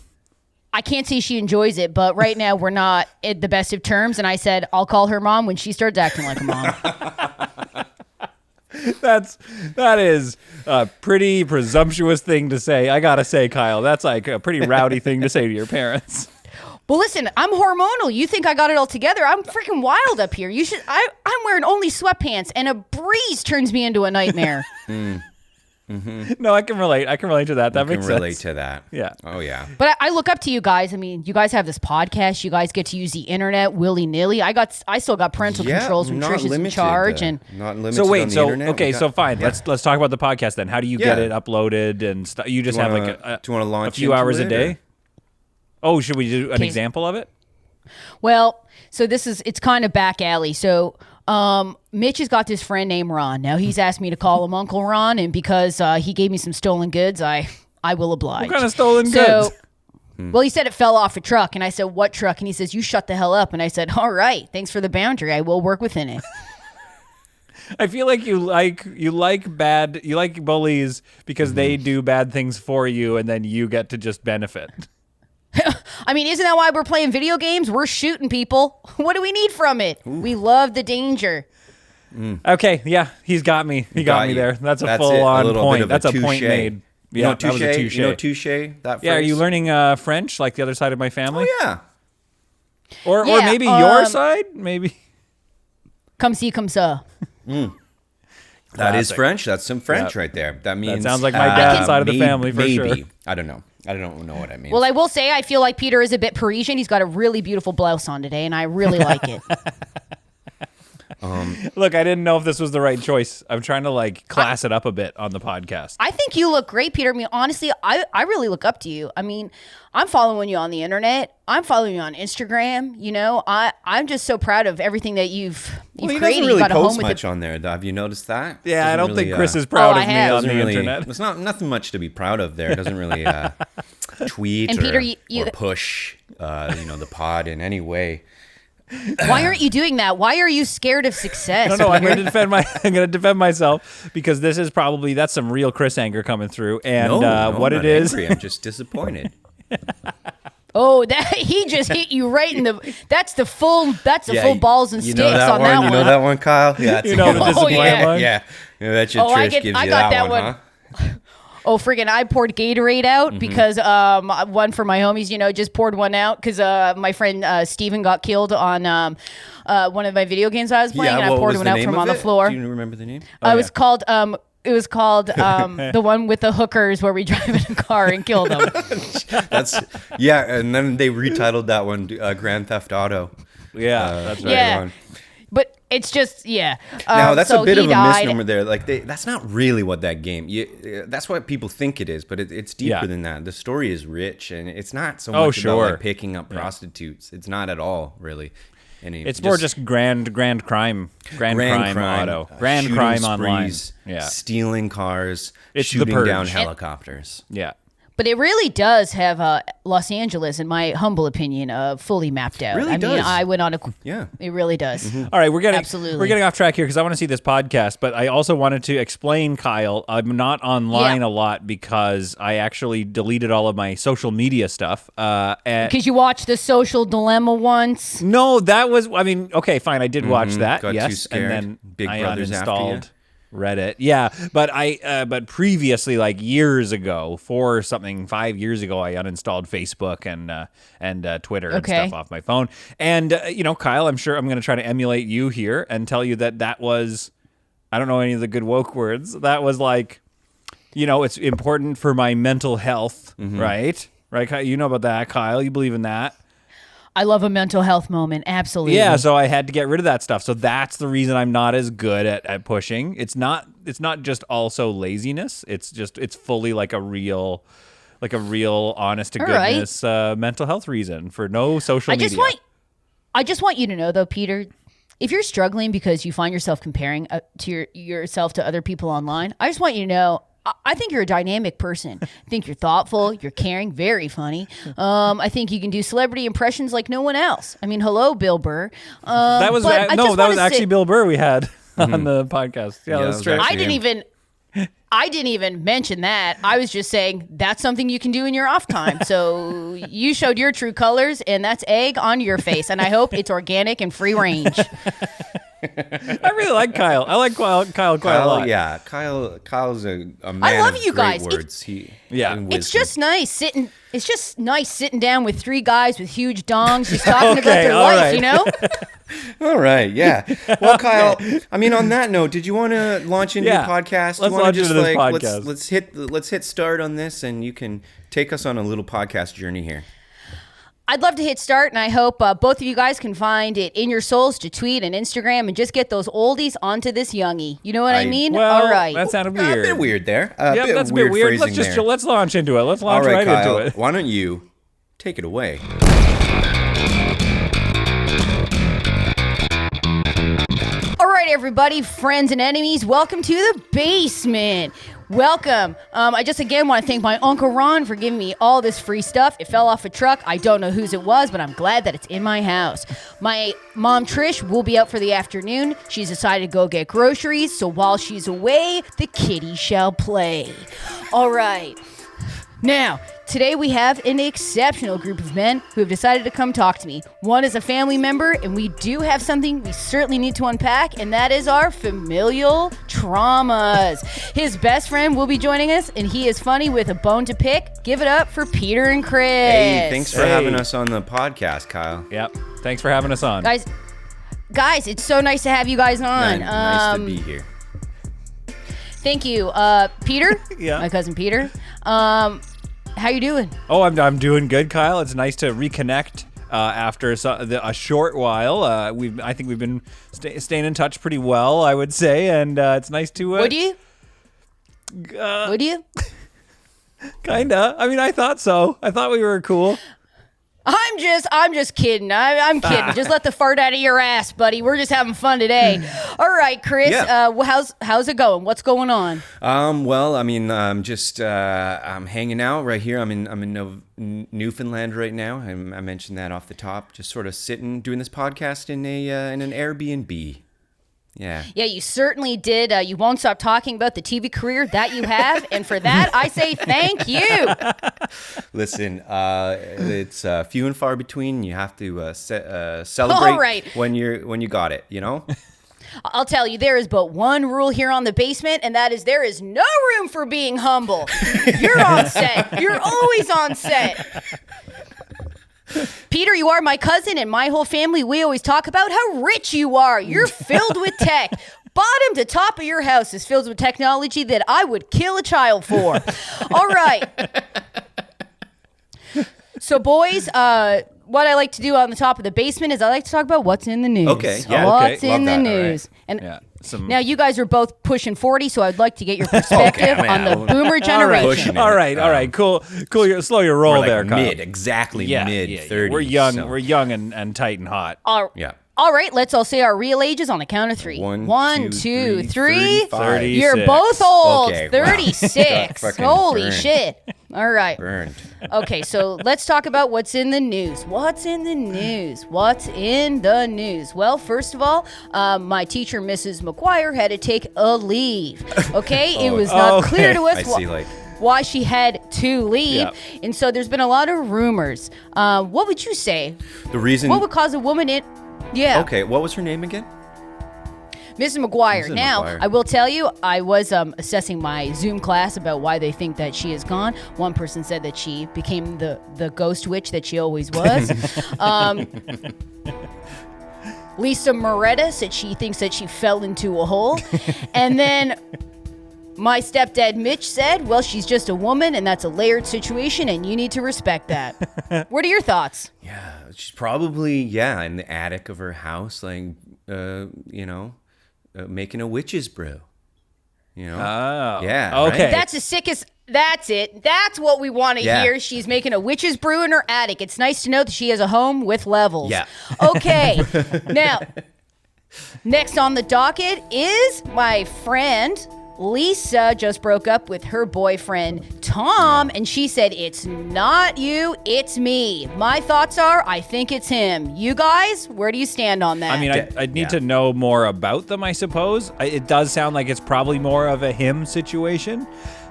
D: I can't say she enjoys it, but right now we're not at the best of terms. And I said, I'll call her Mom when she starts acting like a mom.
A: That is a pretty presumptuous thing to say. I got to say, Kyle, that's like a pretty rowdy thing to say to your parents.
D: Well, listen, I'm hormonal. You think I got it all together? I'm freaking wild up here. I'm wearing only sweatpants, and a breeze turns me into a nightmare.
A: No, I can relate. I can relate to that. That makes sense.
B: I can relate to that.
A: Yeah.
B: Oh, yeah.
D: But I look up to you guys. I mean, you guys have this podcast. You guys get to use the internet willy-nilly. I still got parental controls when Trish is in charge. And
B: not limited
A: so wait,
B: on the
A: so
B: internet.
A: okay, so fine. Yeah. Let's talk about the podcast then. How do you get it uploaded and stuff? You just have like
B: do you want to launch
A: a few hours a day?
B: Or?
A: Oh, should we do an example of it?
D: Well, so it's kind of back alley. So Mitch has got this friend named Ron. Now he's asked me to call him Uncle Ron, and because he gave me some stolen goods, I will oblige.
A: What kind of stolen goods?
D: Well, he said it fell off a truck, and I said, what truck? And he says, you shut the hell up. And I said, all right, thanks for the boundary. I will work within it.
A: I feel like you like bullies because they do bad things for you, and then you get to just benefit.
D: I mean, isn't that why we're playing video games? We're shooting people. What do we need from it? Ooh. We love the danger.
A: Okay, yeah, he's got me. He got me there. That's a full-on point. That's a point made.
B: Yeah, that was a touche. You know touche? That phrase?
A: Yeah, are you learning French like the other side of my family?
B: Oh, yeah.
A: Or maybe your side? Maybe.
D: Come see, come ça.
B: That is French. That's some French right there. That means...
A: That sounds like my dad's side of the family for sure.
B: I don't know. I don't know what I mean.
D: Well, I will say I feel like Peter is a bit Parisian. He's got a really beautiful blouse on today, and I really like it.
A: Look, I didn't know if this was the right choice. I'm trying to class it up a bit on the podcast.
D: I think you look great, Peter. I mean, honestly, I really look up to you. I mean, I'm following you on the internet. I'm following you on Instagram. You know, I'm just so proud of everything that you've created.
B: He doesn't really post much on there. Have you noticed that?
A: Yeah, I don't think Chris is proud of me on the internet.
B: There's nothing much to be proud of there. It doesn't really tweet
D: and Peter,
B: or push the pod in any way.
D: Why aren't you doing that? Why are you scared of success?
A: No, I'm going to defend myself because this is that's some real Chris anger coming through, and
B: no,
A: what
B: I'm
A: it is.
B: angry. I'm just disappointed.
D: Oh, that he just hit you right in the. That's the full balls and sticks on that one.
B: You know that one, Kyle? Yeah,
A: you know the disappointed one.
B: Yeah. That's your Trish gives you that one, huh?
D: Oh, friggin', I poured Gatorade out because one for my homies, just poured one out because my friend Steven got killed on one of my video games I was playing, and I poured one out from on the floor.
B: Do you remember the name?
D: It was called the one with the hookers where we drive in a car and kill them.
B: And then they retitled that one Grand Theft Auto.
A: Yeah, that's right.
D: Yeah. But it's just,
B: now, that's a bit of a misnomer there. Like, that's not really what that game... that's what people think it is, but it's deeper than that. The story is rich, and it's not so much about like, picking up prostitutes. It's not at all, really.
A: It's more just grand crime auto. Grand crime online. Yeah.
B: Stealing cars,
A: it's
B: shooting down helicopters.
A: Yeah.
D: But it really does have Los Angeles, in my humble opinion, fully mapped out.
B: Really does.
D: Mean, I went on a...
B: Yeah.
D: It really does.
A: Mm-hmm. All right, we're getting off track here because I want to see this podcast, but I also wanted to explain, Kyle, I'm not online a lot because I actually deleted all of my social media stuff.
D: Because you watched The Social Dilemma once?
A: No, that was... I mean, okay, fine, I did watch that,
B: Got too scared.
A: And then
B: Big
A: I
B: Brother's
A: uninstalled
B: after you.
A: Reddit. Yeah, but previously, like years ago, 5 years ago, I uninstalled Facebook and Twitter and stuff off my phone. And Kyle, I'm sure I'm going to try to emulate you here and tell you that was, I don't know any of the good woke words. That was like, it's important for my mental health, right? Right? You know about that, Kyle? You believe in that?
D: I love a mental health moment. Absolutely.
A: Yeah, so I had to get rid of that stuff. So that's the reason I'm not as good at pushing. It's not just also laziness. It's fully like a real honest to goodness mental health reason for no social media.
D: I just want you to know though, Peter, if you're struggling because you find yourself comparing yourself to other people online, I just want you to know I think you're a dynamic person. I think you're thoughtful, you're caring, very funny. I think you can do celebrity impressions like no one else. I mean, hello, Bill Burr.
A: That was actually Bill Burr we had on the podcast. Yeah, that's true.
D: I didn't even mention that. I was just saying that's something you can do in your off time. So you showed your true colors, and that's egg on your face. And I hope it's organic and free range.
A: I really like Kyle. I like Kyle quite a lot.
B: Yeah, Kyle's a man.
D: I love
B: of
D: you
B: great
D: guys.
B: Words.
D: It's just nice sitting. It's just nice sitting down with three guys with huge dongs, just talking about their life.
B: All right, yeah. Well, Kyle, I mean, on that note, did you want to launch into your podcast?
A: Let's launch into this podcast.
B: Let's hit start on this, and you can take us on a little podcast journey here.
D: I'd love to hit start, and I hope both of you guys can find it in your souls to tweet and Instagram and just get those oldies onto this youngie. You know what I mean?
A: Well,
D: all right.
A: That sounded weird.
B: A bit weird there.
A: That's a bit weird. Let's launch into it. Let's launch right
B: Kyle,
A: into it.
B: Why don't you take it away?
D: All right, everybody, friends and enemies, welcome to the basement. Welcome. I just again want to thank my Uncle Ron for giving me all this free stuff. It fell off a truck. I don't know whose it was, but I'm glad that it's in my house. My mom, Trish, will be out for the afternoon. She's decided to go get groceries, so while she's away, the kitty shall play. All right. Now, today we have an exceptional group of men who have decided to come talk to me. One is a family member, and we do have something we certainly need to unpack, and that is our familial traumas. His best friend will be joining us, and he is funny with a bone to pick. Give it up for Peter and Chris.
B: Hey, thanks for having us on the podcast, Kyle.
A: Yep, thanks for having us on.
D: Guys, it's so nice to have you guys on.
B: Nice to be here.
D: Thank you. Peter?
A: Yeah.
D: My cousin Peter. How you doing?
A: Oh, I'm doing good, Kyle. It's nice to reconnect after a short while. I think we've been staying in touch pretty well, I would say, and it's nice to.
D: Would you? Would you?
A: Kinda. I mean, I thought so. I thought we were cool.
D: I'm just kidding. I'm kidding. Just let the fart out of your ass, buddy. We're just having fun today. All right, Chris.
B: Yeah.
D: How's it going? What's going on?
B: Well, I mean, I'm just I'm hanging out right here. I'm in Newfoundland right now. I mentioned that off the top. Just sort of sitting, doing this podcast in an Airbnb. Yeah.
D: Yeah, you certainly did. You won't stop talking about the TV career that you have, and for that, I say thank you.
B: Listen, it's few and far between. You have to celebrate
D: All right.
B: when you got it. You know.
D: I'll tell you, there is but one rule here on The Basement, and that is there is no room for being humble. You're on set. You're always on set. Peter, you are my cousin, and my whole family, we always talk about how rich you are. You're filled with tech. Bottom to top of your house is filled with technology that I would kill a child for. All right. So, boys, what I like to do on the top of The Basement is I like to talk about what's in the news.
B: Okay, yeah,
D: what's
B: okay.
D: in the
B: Love that.
D: news.
B: All
D: And
B: right.
A: Yeah.
D: now you guys are both pushing 40, so I'd like to get your perspective on the boomer generation.
B: Pushing it.
A: All right. Cool. Slow your roll
B: We're like
A: there, Kyle.
B: mid 30s.
A: We're young.
B: so-
A: We're young and tight and hot.
B: Yeah.
D: All right, let's all say our real ages on the count of three.
B: One,
D: two,
B: two,
D: three.
B: 35.
D: You're
A: 36.
D: both old.
B: Okay, wow.
D: 36.
B: Fucking
D: Holy
B: burned.
D: shit. All right.
B: Burned.
D: Okay, so let's talk about what's in the news. What's in the news? What's in the news? Well, first of all, my teacher, Mrs. McGuire, had to take a leave. Okay, it was not clear to us
B: I see, like.
D: why she had to leave.
A: Yeah.
D: And so there's been a lot of rumors. What would you say?
B: The reason.
D: What would cause a woman in... Yeah.
B: Okay, what was her name again?
D: Mrs. McGuire.
B: Mrs.
D: Now,
B: McGuire.
D: I will tell you, I was assessing my Zoom class about why they think that she is gone. One person said that she became the ghost witch that she always was. Lisa Moretta said she thinks that she fell into a hole. And then my stepdad Mitch said, well, she's just a woman and that's a layered situation and you need to respect that. What are your thoughts?
B: Yeah, she's probably in the attic of her house, like making a witch's brew. You know?
A: Oh.
B: Yeah.
A: Okay.
B: Right?
D: That's the sickest. That's it. That's what we want to
B: Yeah.
D: hear. She's making a witch's brew in her attic. It's nice to know that she has a home with levels.
B: Yeah.
D: Okay. Now, next on the docket is my friend Lisa just broke up with her boyfriend Tom, and she said, it's not you, it's me. My thoughts are, I think it's him. You guys, where do you stand on that?
A: I mean, I'd need to know more about them, I suppose. It does sound like it's probably more of a him situation.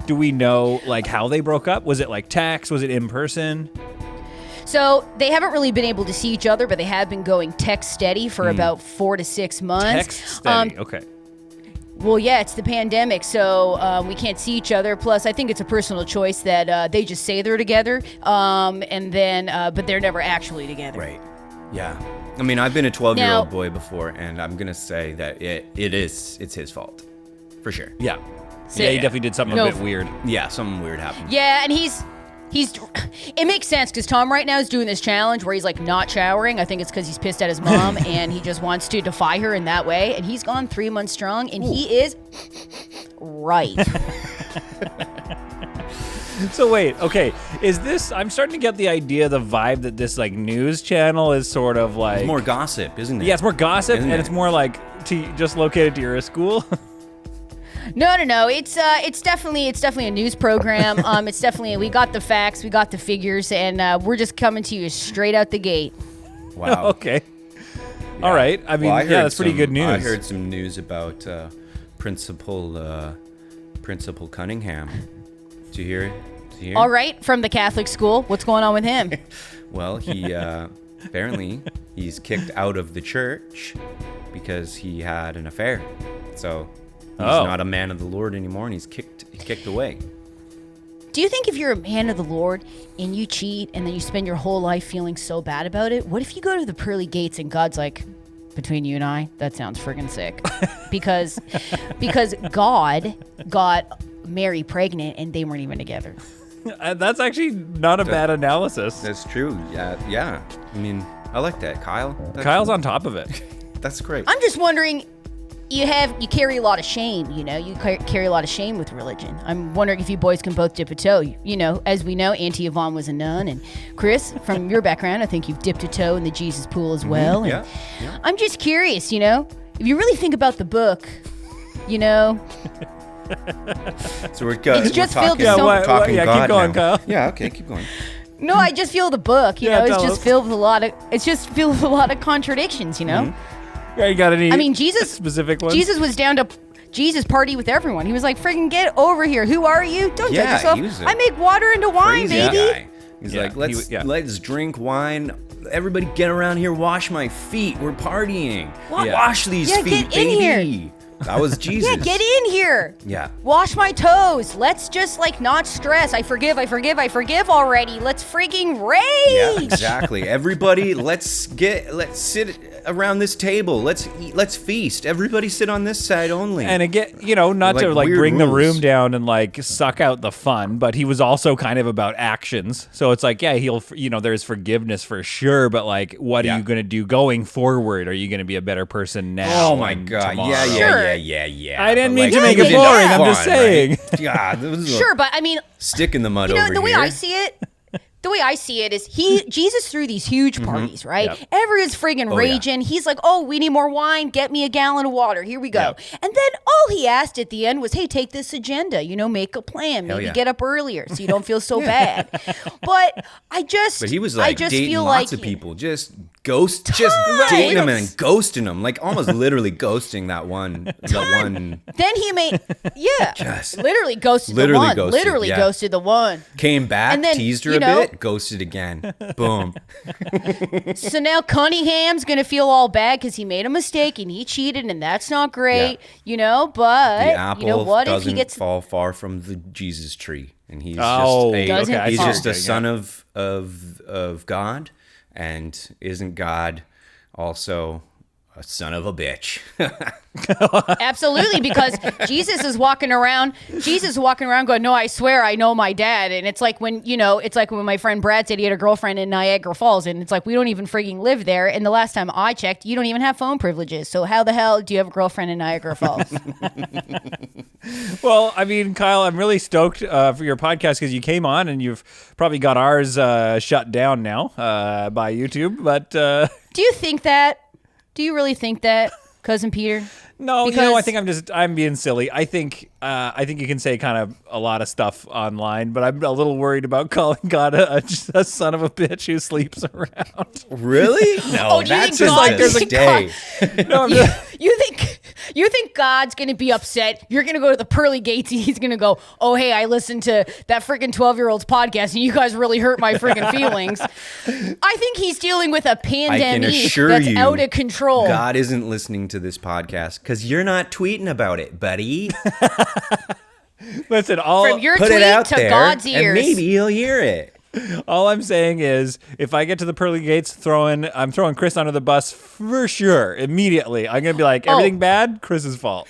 A: Do we know, like, how they broke up? Was it, like, text? Was it in person?
D: So they haven't really been able to see each other, but they have been going text steady for about 4 to 6 months.
A: Text steady. Okay.
D: Well, yeah, it's the pandemic, so we can't see each other. Plus, I think it's a personal choice that they just say they're together, and then, but they're never actually together.
B: Right. Yeah. I mean, I've been a 12-year-old boy before, and I'm gonna say that it's his fault, for sure.
A: Yeah.
D: So-
A: Yeah, he definitely did something
D: No,
A: a bit weird.
B: Yeah, something weird happened.
D: Yeah, and he's. It makes sense because Tom right now is doing this challenge where he's like not showering. I think it's because he's pissed at his mom and he just wants to defy her in that way. And he's gone 3 months strong, and he is right.
A: So wait, okay, is this? I'm starting to get the idea, the vibe that this like news channel is sort of like
B: It's more gossip, isn't it?
A: Yeah, it's more gossip,
B: Isn't
A: and
B: it?
A: it's more like just located to your school.
D: No. It's definitely a news program. It's definitely, we got the facts, we got the figures, and we're just coming to you straight out the gate.
B: Wow.
A: Okay. All right. I mean,
B: Well,
A: yeah, that's pretty good news.
B: I heard some news about Principal Cunningham. Did you hear it?
D: All right, from the Catholic school, what's going on with him?
B: Well, he apparently he's kicked out of the church because he had an affair. So he's not a man of the Lord anymore, and he's kicked away.
D: Do you think if you're a man of the Lord and you cheat and then you spend your whole life feeling so bad about it, what if you go to the pearly gates and God's like, between you and I, that sounds friggin' sick. because God got Mary pregnant and they weren't even together.
A: That's actually not a bad analysis.
B: That's true. Yeah. I mean, I like that, Kyle.
A: Kyle's on top of it.
B: That's great.
D: I'm just wondering, you carry a lot of shame, you carry a lot of shame with religion. I'm wondering if you boys can both dip a toe. As we know, Auntie Yvonne was a nun, and Chris, from your background, I think you've dipped a toe in the Jesus pool as well.
B: Yeah.
D: I'm just curious, if you really think about the book,
B: So we're
D: It's just filled with
B: talking
A: yeah,
B: God
A: keep going,
B: now.
A: Kyle.
B: Yeah, okay, keep going.
D: No, I just feel the book,
A: Yeah,
D: it's
A: tell
D: just
A: us.
D: filled with a lot of contradictions,
A: Yeah, you got any?
D: I mean, Jesus
A: specific ones.
D: Jesus was down to Jesus party with everyone. He was like, "Friggin' get over here. Who are you? Don't
B: Yeah,
D: judge
B: he was
D: yourself.
B: a
D: I make water into wine,
B: Crazy
D: baby."
B: guy. He's
A: Yeah,
B: like, let's
A: yeah.
B: let's drink wine. Everybody get around here, wash my feet. We're partying.
D: Yeah.
B: Wash these
D: Yeah,
B: feet,
D: get in
B: baby.
D: here.
B: That was Jesus.
D: Yeah, get in here.
B: Yeah.
D: Wash my toes. Let's just not stress. I forgive already. Let's freaking rage.
B: Yeah, exactly. Everybody, let's sit around this table. Let's eat, let's feast. Everybody sit on this side only.
A: And again, not to
B: Like weird
A: bring the
B: rules.
A: room down and suck out the fun, but he was also kind of about actions. So it's like, yeah, he'll, there's forgiveness for sure, but what are you going to do going forward? Are you going to be a better person now?
B: Oh my
A: and
B: God!
A: tomorrow?
B: Yeah.
A: I didn't
B: But,
A: mean to make
B: he
A: it
B: was
A: boring.
B: into
A: I'm just
B: fun,
A: saying.
B: Right? God, this is
D: Sure, but I mean,
B: stick in the mud over
D: the way
B: here.
D: I see it. The way I see it is Jesus threw these huge parties, right?
A: Yep.
D: Everyone's friggin' raging. He's like, "Oh, we need more wine. Get me a gallon of water. Here we go."
A: Yep.
D: And then all he asked at the end was, "Hey, take this agenda. Make a plan. Maybe
B: yeah.
D: get up earlier so you don't feel so bad." But
B: But he was
D: I just
B: dating
D: feel
B: lots
D: like
B: of people, just dating them and ghosting them, almost literally ghosting that one.
D: Then he made, literally ghosted the
B: Literally
D: one.
B: ghosted,
D: Literally
B: yeah.
D: ghosted the one.
B: Came back,
D: And then,
B: teased her a bit, ghosted again. Boom.
D: So now Cunningham's gonna feel all bad because he made a mistake and he cheated, and that's not great, But
B: The apple
D: you know what? If
B: doesn't
D: he gets
B: fall far from the Jesus tree, and he's
D: Doesn't
B: he's
D: fall.
B: just a son of God, and isn't God also a son of a bitch?
D: Absolutely, because Jesus is walking around going, "No, I swear I know my dad." And it's like when my friend Brad said he had a girlfriend in Niagara Falls, and it's like, we don't even freaking live there. And the last time I checked, you don't even have phone privileges. So how the hell do you have a girlfriend in Niagara Falls?
A: Well, I mean, Kyle, I'm really stoked for your podcast because you came on and you've probably got ours shut down now by YouTube. But
D: Do you think that? Do you really think that, Cousin Peter?
A: no,
D: Because-
A: I think I'm being silly. I think you can say kind of a lot of stuff online, but I'm a little worried about calling God a son of a bitch who sleeps around.
B: Really? No,
D: Oh, do you
B: that's
D: think God-
B: just
D: there's a
B: day.
A: No, I'm
D: You think God's gonna be upset? You're gonna go to the pearly gates and he's gonna go, "Oh, hey, I listened to that freaking 12-year-old's podcast and you guys really hurt my freaking feelings." I think he's dealing with a
B: I can
D: pandemic
B: assure
D: that's
B: you,
D: out of control.
B: God isn't listening to this podcast because you're not tweeting about it, buddy.
A: Listen,
D: From your
B: Put
D: tweet
B: it out
D: to
B: there,
D: God's
B: and
D: ears.
B: maybe he'll hear it.
A: all I'm saying is, if I get to the pearly gates, I'm throwing Chris under the bus for sure. Immediately, I'm gonna be like, everything bad, Chris's fault.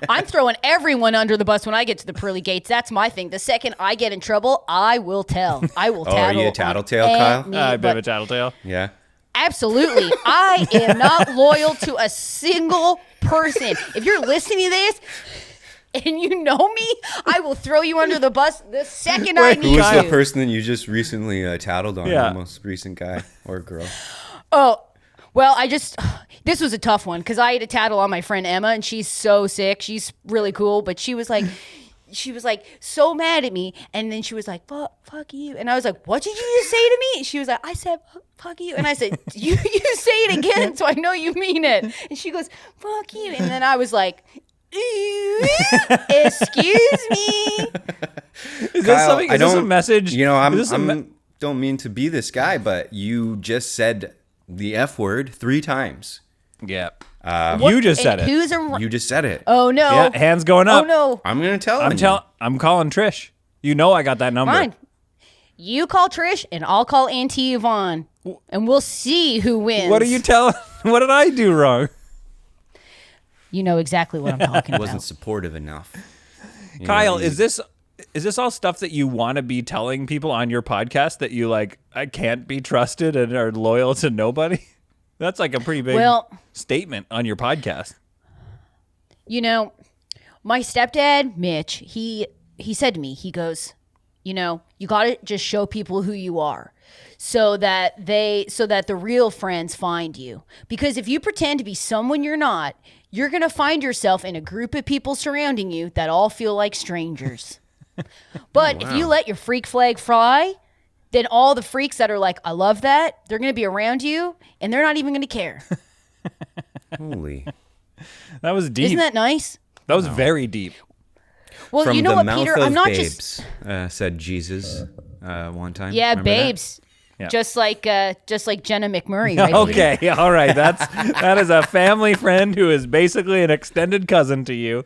D: I'm throwing everyone under the bus when I get to the pearly gates. That's my thing. The second I get in trouble, I will tell. I will
B: Oh, are you a
D: tattle.
B: tattletale,
D: on
B: Kyle?
D: any-
A: A bit of a
D: but-
A: tattletale.
B: Yeah.
D: Absolutely. I am not loyal to a single person. If you're listening to this and you know me, I will throw you under the bus the second I
A: Wait,
B: Who
D: need
B: was
D: to.
B: the person that you just recently tattled on?
A: Yeah.
B: The most recent guy or girl?
D: Oh, well, this was a tough one because I had a tattle on my friend Emma, and she's so sick. She's really cool, but she was like so mad at me, and then she was like, fuck you. And I was like, what did you just say to me? And she was like, I said, fuck you. And I said, you say it again so I know you mean it. And she goes, fuck you. And then I was like, excuse me.
A: Is this
B: Kyle,
A: something? Is this a message?
B: Don't mean to be this guy, but you just said the F word 3 times.
A: Yeah. You just said it.
D: Who's
B: You just said it.
D: Oh no.
A: Yeah, hands going up.
D: Oh no.
B: I'm gonna tell him.
A: I'm calling Trish. You know I got that number.
D: Fine. You call Trish and I'll call Auntie Yvonne, and we'll see who wins.
A: What are you telling? What did I do wrong?
D: You know exactly what I'm talking about.
B: Wasn't supportive enough. You
A: Kyle,
B: know,
A: is this all stuff that you want to be telling people on your podcast that you like? I can't be trusted and are loyal to nobody. That's like a pretty big statement on your podcast.
D: my stepdad, Mitch, he said to me, he goes, you got to just show people who you are so that the real friends find you. Because if you pretend to be someone you're not, you're going to find yourself in a group of people surrounding you that all feel like strangers. But if you let your freak flag fly, then all the freaks that are like, I love that, they're going to be around you and they're not even going to care.
B: Holy.
A: That was deep.
D: Isn't that nice?
A: That was very deep.
D: Well,
B: From
D: you know
B: the
D: what,
B: mouth
D: Peter?
B: of
D: I'm not
B: babes, said Jesus one time.
D: Yeah,
B: Remember
D: babes.
A: Yeah.
D: Just like Jenna McMurray, right?
A: Okay, all right. That is a family friend who is basically an extended cousin to you,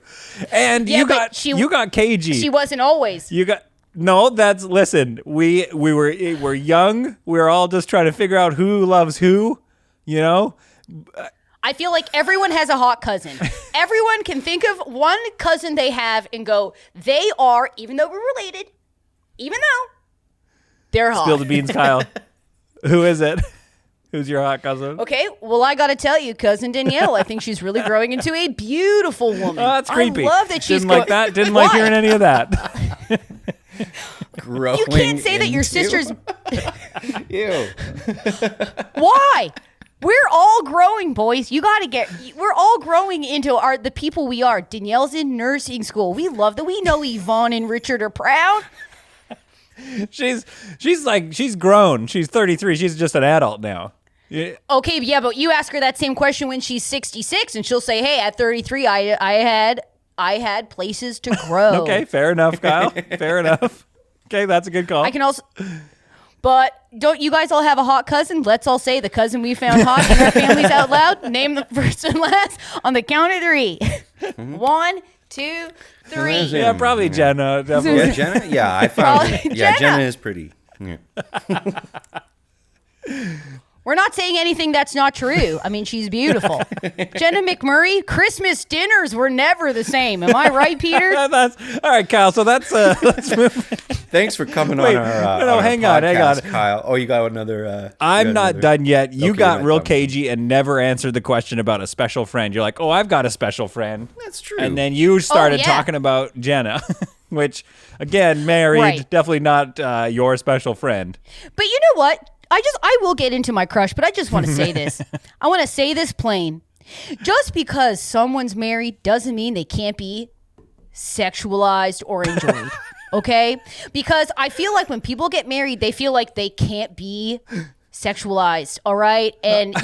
A: and
D: Yeah,
A: you
D: but
A: got cagey.
D: She wasn't always.
A: You got no. That's listen. We're young. We're all just trying to figure out who loves who.
D: I feel like everyone has a hot cousin. Everyone can think of one cousin they have and go, they are, even though we're related, even though they're hot.
A: Spill the beans, Kyle. Who is it? Who's your hot cousin?
D: Okay, well, I got to tell you, cousin Danielle, I think she's really growing into a beautiful woman.
A: Oh, that's creepy.
D: I love that she's
A: didn't like that. Didn't like hearing any of that.
B: Growing
D: You can't say that your
B: into-
D: sister's.
B: Ew.
D: Why? We're all growing, boys. We're all growing into the people we are. Danielle's in nursing school. We love that. We know Yvonne and Richard are proud.
A: She's grown. She's 33. She's just an adult now. Yeah.
D: Okay, yeah, but you ask her that same question when she's 66, and she'll say, "Hey, at 33, I had places to grow."
A: Okay, fair enough, Kyle. Fair enough. Okay, that's a good call.
D: I can also, but don't you guys all have a hot cousin? Let's all say the cousin we found hot in our families out loud. Name the first and last on the count of 3. 1, 2, 3.
A: Yeah, probably Jenna. Definitely.
B: Yeah, Jenna? Yeah, I found
D: Probably
B: it. Yeah,
D: Jenna.
B: Jenna is pretty. Yeah.
D: We're not saying anything that's not true. I mean, she's beautiful. Jenna McMurray, Christmas dinners were never the same. Am I right, Peter?
A: That's all right, Kyle. So let's move.
B: Thanks for coming
A: Wait,
B: on our
A: no, hang on,
B: podcast, Kyle. Oh, you got another.
A: I'm not done yet. You
B: Okay,
A: got
B: you're
A: real
B: not done.
A: cagey and never answered the question about a special friend. You're like, oh, I've got a special friend.
B: That's true.
A: And then you started
D: yeah.
A: talking about Jenna, which, again, married,
D: Right.
A: definitely not your special friend.
D: But you know what? I will get into my crush, but I just want to say this. I want to say this plain. Just because someone's married doesn't mean they can't be sexualized or enjoyed. Okay? Because I feel like when people get married, they feel like they can't be sexualized. All right? And,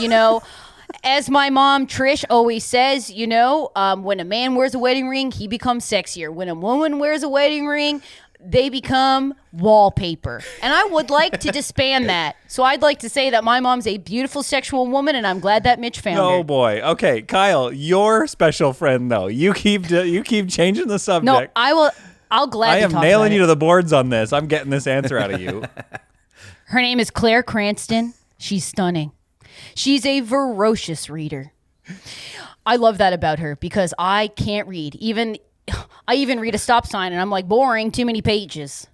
D: as my mom, Trish, always says, when a man wears a wedding ring, he becomes sexier. When a woman wears a wedding ring, they become wallpaper. And I would like to disband that. So I'd like to say that my mom's a beautiful sexual woman, and I'm glad that Mitch found her.
A: Oh boy. Okay, Kyle, your special friend though. You keep changing the subject.
D: No, I'll gladly
A: I am
D: talk
A: nailing
D: about
A: you
D: it.
A: to the boards on this. I'm getting this answer out of you.
D: Her name is Claire Cranston. She's stunning. She's a ferocious reader. I love that about her because I can't read. I even read a stop sign and I'm like, boring, too many pages.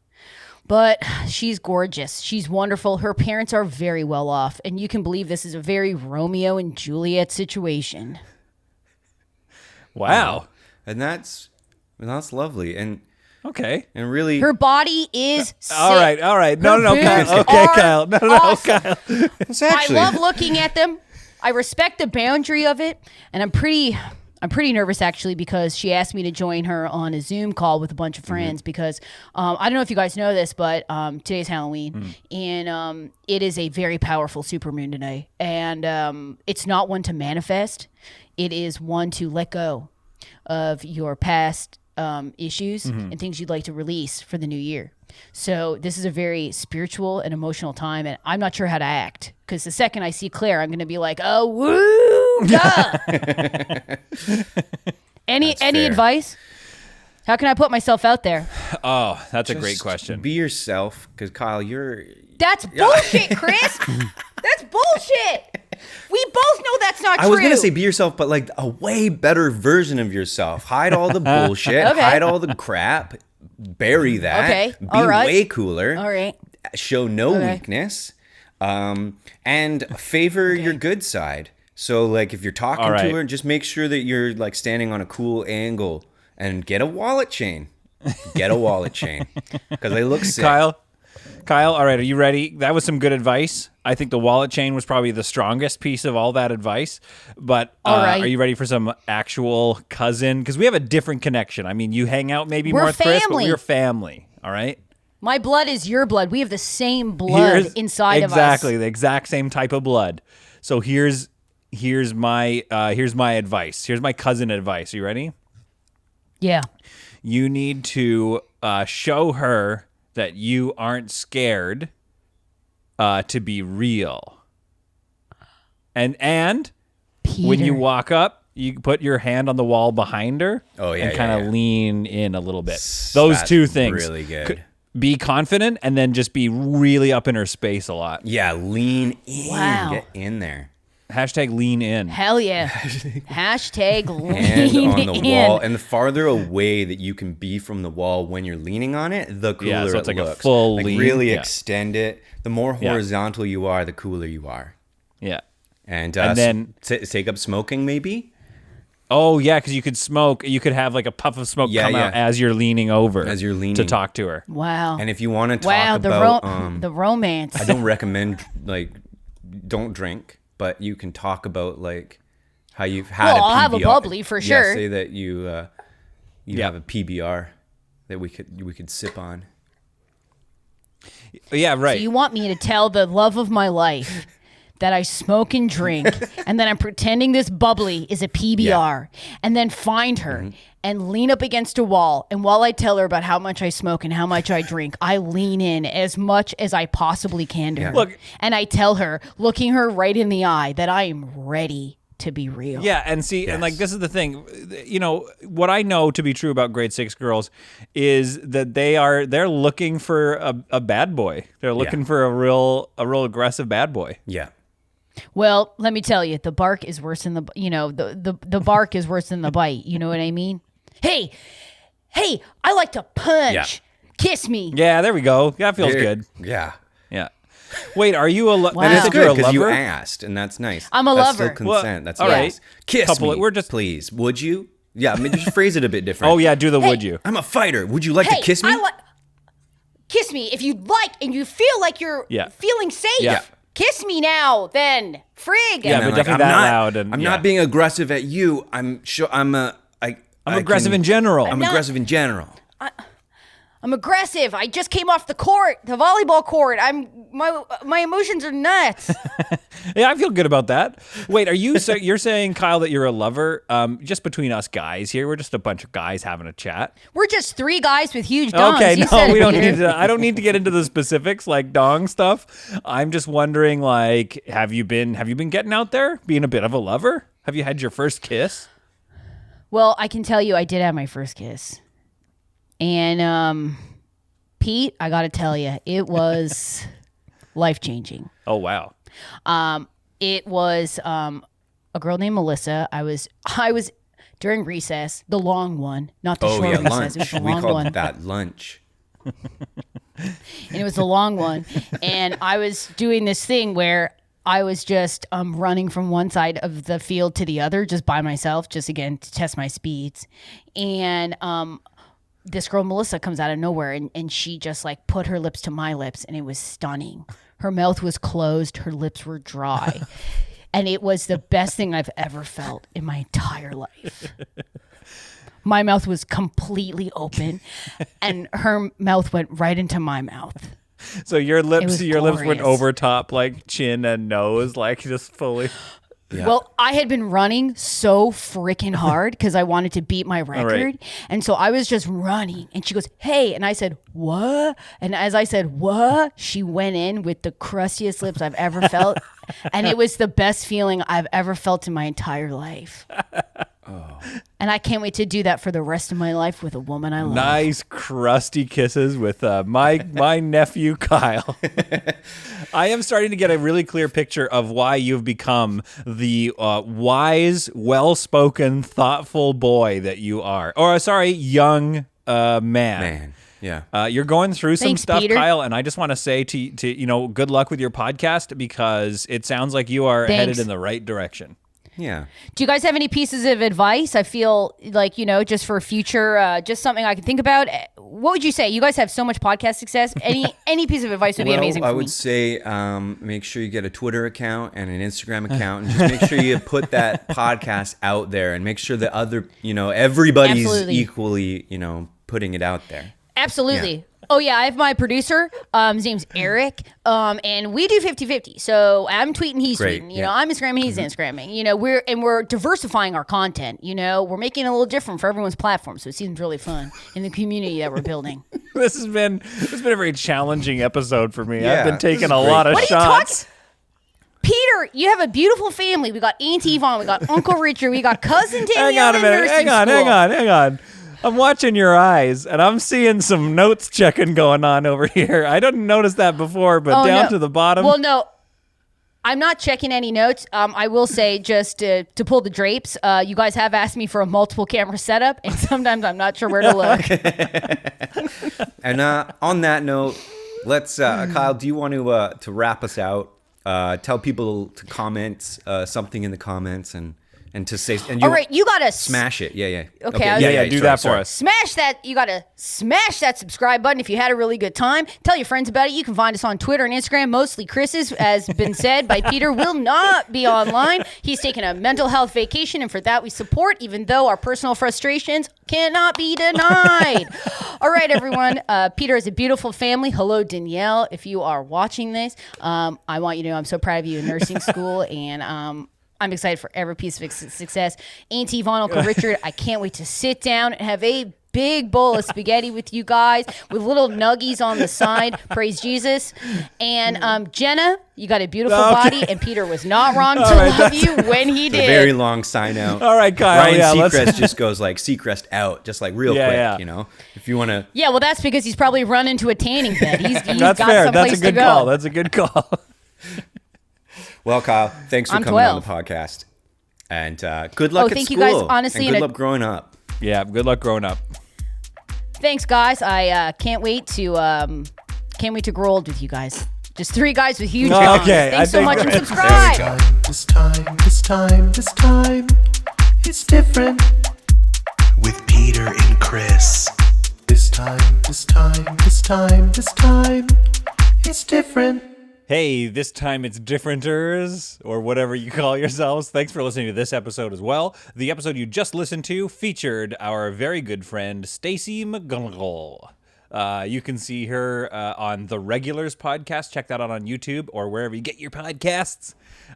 D: But she's gorgeous. She's wonderful. Her parents are very well off. And you can believe this is a very Romeo and Juliet situation.
A: Wow.
B: And that's lovely. And
A: Okay.
B: really.
D: Her body is sick.
A: All right. No,
D: Her
A: Kyle.
D: boobs
A: Okay,
D: are
A: Kyle. No,
D: awesome.
A: Kyle.
B: it's actually,
D: I love looking at them. I respect the boundary of it. And I'm pretty nervous actually because she asked me to join her on a Zoom call with a bunch of friends because I don't know if you guys know this, but today's Halloween and it is a very powerful supermoon today. And it's not one to manifest. It is one to let go of your past issues and things you'd like to release for the new year. So this is a very spiritual and emotional time, and I'm not sure how to act because the second I see Claire, I'm going to be like, "Oh, woo, duh." Any
B: fair.
D: advice? How can I put myself out there?
A: Oh, that's a great
B: just
A: question.
B: Be yourself, because Kyle, you're.
D: That's bullshit, Chris. That's bullshit. We both know that's not true.
B: I was gonna say be yourself, but like a way better version of yourself. Hide all the bullshit.
D: Okay.
B: Hide all the crap. Bury that.
D: Okay,
B: Be
D: all right.
B: way cooler.
D: All right.
B: Show no
D: Okay.
B: weakness. And favor your good side. So like if you're talking
A: right.
B: to her, just make sure that you're like standing on a cool angle and get a wallet chain. Get a wallet chain because they look sick.
A: Kyle, all right, are you ready? That was some good advice. I think the wallet chain was probably the strongest piece of all that advice. But
D: All right.
A: Are you ready for some actual cousin? Because we have a different connection. I mean, you hang out maybe
D: We're
A: more with Chris, but
D: family.
A: we're family. All right?
D: My blood is your blood. We have the same blood inside of us.
A: Exactly, the exact same type of blood. So here's my advice. Here's my cousin advice. Are you ready?
D: Yeah.
A: You need to show her that you aren't scared to be real. And
D: Peter.
A: when you walk up, you put your hand on the wall behind her and kind of lean in a little bit. Those
B: That's
A: two things.
B: really good.
A: Be confident and then just be really up in her space a lot.
B: Yeah, lean in.
D: Wow.
B: Get in there.
A: Hashtag lean in.
D: Hell yeah. Hashtag
B: And
D: lean
B: on the
D: in.
B: wall. And the farther away that you can be from the wall when you're leaning on it, the cooler
A: Yeah, so it's
B: it
A: like a
B: looks.
A: full
B: like
A: lean.
B: really
A: Yeah.
B: extend it. The more horizontal you are, the cooler you are.
A: Yeah.
B: And
A: then
B: take up smoking maybe.
A: Oh yeah, because you could smoke. You could have like a puff of smoke come out as you're leaning over.
B: As you're leaning
A: to talk to her.
D: Wow.
B: And if you want to talk about
D: the romance.
B: I don't recommend don't drink, but you can talk about like how you've had
D: Well,
B: a PBR.
D: I'll have a bubbly for sure.
B: Yeah, say that you have a PBR that we could sip on.
A: Yeah, right.
D: So you want me to tell the love of my life that I smoke and drink, and then I'm pretending this bubbly is a PBR, and then find her and lean up against a wall. And while I tell her about how much I smoke and how much I drink, I lean in as much as I possibly can to her.
A: Look-
D: and I tell her, looking her right in the eye, that I am ready to be real.
A: Yeah, and see, and like this is the thing, you know, what I know to be true about grade 6 girls is that they're looking for a bad boy. They're looking for a real aggressive bad boy.
B: Yeah.
D: Well, let me tell you, the bark is worse than the bark is worse than the bite. You know what I mean? Hey, I like to punch.
B: Yeah.
D: Kiss me.
A: Yeah, there we go. That feels good.
B: Yeah.
A: Yeah. Wait, are you a
D: Wow.
B: And it's
D: You're
B: good
A: a
B: because you
A: lover?
B: asked, and that's nice.
D: I'm a
B: That's
D: lover.
B: Still consent. That's
A: all
B: nice.
A: right.
B: Kiss
A: Couple
B: me,
A: it- we're just-
B: please. Would you? Yeah, maybe just phrase it a bit different.
A: Oh yeah, do the would you?
B: I'm a fighter. Would you like to kiss me?
D: Kiss me if you'd like, and you feel like you're feeling safe.
A: Yeah.
D: Kiss me now, then. Frig.
A: Yeah,
B: And
A: but
B: I'm
A: definitely
B: I'm
A: that
B: not,
A: loud and
B: I'm not being aggressive at you. I'm
A: aggressive in general.
B: I'm aggressive in general.
D: I'm aggressive. I just came off the court, the volleyball court. My emotions are nuts.
A: Yeah, I feel good about that. Wait, you're saying, Kyle, that you're a lover? Just between us guys here, we're just a bunch of guys having a chat.
D: We're just three guys with huge dongs.
A: Okay,
D: You said
A: no, we
D: it,
A: don't
D: Peter.
A: need to. I don't need to get into the specifics like dong stuff. I'm just wondering, like, have you been getting out there, being a bit of a lover? Have you had your first kiss?
D: Well, I can tell you I did have my first kiss. And Pete, I got to tell you, it was life-changing.
A: Oh wow.
D: It was a girl named Melissa. I was during recess, the long one, not the short recess.
B: lunch.
D: It was the
B: We
D: long
B: called
D: one.
B: that lunch.
D: And it was the long one. And I was doing this thing where I was just running from one side of the field to the other just by myself, just again to test my speeds. And this girl, Melissa, comes out of nowhere and she just like put her lips to my lips, and it was stunning. Her mouth was closed. Her lips were dry. And it was the best thing I've ever felt in my entire life. My mouth was completely open, and her mouth went right into my mouth.
A: So your lips
D: was
A: went
D: glorious.
A: over top, like chin and nose, like just fully.
B: Yeah.
D: Well, I had been running so freaking hard because I wanted to beat my record.
A: right.
D: And so I was just running. And she goes, hey. And I said, what? And as I said, what? She went in with the crustiest lips I've ever felt. And it was the best feeling I've ever felt in my entire life. And I can't wait to do that for the rest of my life with a woman I love.
A: Nice crusty kisses with my nephew Kyle. I am starting to get a really clear picture of why you've become the wise, well-spoken, thoughtful boy that you are. Or sorry, young man.
B: Yeah.
A: You're going through some
D: Thanks,
A: stuff,
D: Peter.
A: Kyle, and I just want to say to good luck with your podcast because it sounds like you are
D: Thanks.
A: headed in the right direction.
B: Yeah.
D: Do you guys have any pieces of advice? I feel like, just for future, just something I can think about. What would you say? You guys have so much podcast success. Any piece of advice would be amazing for me.
B: I would say make sure you get a Twitter account and an Instagram account, and just make sure you put that podcast out there, and make sure that everybody's
D: Absolutely.
B: equally, putting it out there.
D: Absolutely.
B: Yeah.
D: Oh, yeah, I have my producer. His name's Eric, and we do 50-50. So I'm tweeting, he's
B: Great,
D: tweeting.
B: yeah.
D: I'm Instagramming, he's Instagramming. We're diversifying our content. We're making it a little different for everyone's platform. So it seems really fun in the community that we're building.
A: This has been a very challenging episode for me.
B: Yeah,
A: I've been taking a
B: great.
A: lot of
D: What are you
A: shots.
D: Peter, you have a beautiful family. We got Auntie Yvonne, we got Uncle Richard, we got Cousin Danielle.
A: Hang on a minute. Hang on. I'm watching your eyes, and I'm seeing some notes checking going on over here. I didn't notice that before, but down to the bottom.
D: Well, no, I'm not checking any notes. I will say, just to pull the drapes, you guys have asked me for a multiple camera setup, and sometimes I'm not sure where to look.
B: And on that note, let's Kyle, do you want to wrap us out? Tell people to comment something in the comments and to say. And
D: All right, you gotta
B: smash it. Yeah.
D: Okay,
A: do that for us.
D: Smash that. You gotta smash that subscribe button if you had a really good time. Tell your friends about it. You can find us on Twitter and Instagram. Mostly Chris's, as been said by Peter, will not be online. He's taking a mental health vacation, and for that we support, even though our personal frustrations cannot be denied. All right, everyone. Peter has a beautiful family. Hello, Danielle. If you are watching this, I want you to know I'm so proud of you in nursing school, and I'm excited for every piece of success. Auntie Yvonne, Uncle Richard, I can't wait to sit down and have a big bowl of spaghetti with you guys with little nuggies on the side. Praise Jesus. And Jenna, you got a beautiful body, and Peter was not wrong to love you when he did.
B: A very long sign out.
A: All right, Kyle.
B: Ryan
A: let's-
B: Seacrest just goes like Seacrest out, just like real quick, If you want to.
D: Yeah, well, that's because he's probably run into a tanning bed. He's
A: That's
D: got
A: fair.
D: someplace
A: That's a good
D: to go.
A: call. That's a good call.
B: Well, Kyle, thanks for
D: I'm
B: coming
D: 12.
B: on the podcast, and good luck at
D: thank
B: school.
D: you guys, honestly,
B: and
D: and
B: good luck growing up.
A: Yeah, good luck growing up.
D: Thanks, guys. I can't wait to grow old with you guys. Just three guys with huge guns.
A: Okay,
D: Thanks so much, and
A: There we
D: subscribe.
C: This time, it's different. With Peter and Chris. This time, it's different.
A: Hey, this time it's differenters, or whatever you call yourselves. Thanks for listening to this episode as well. The episode you just listened to featured our very good friend, Stacey McGunnigle. You can see her on the Regulars podcast. Check that out on YouTube or wherever you get your podcasts.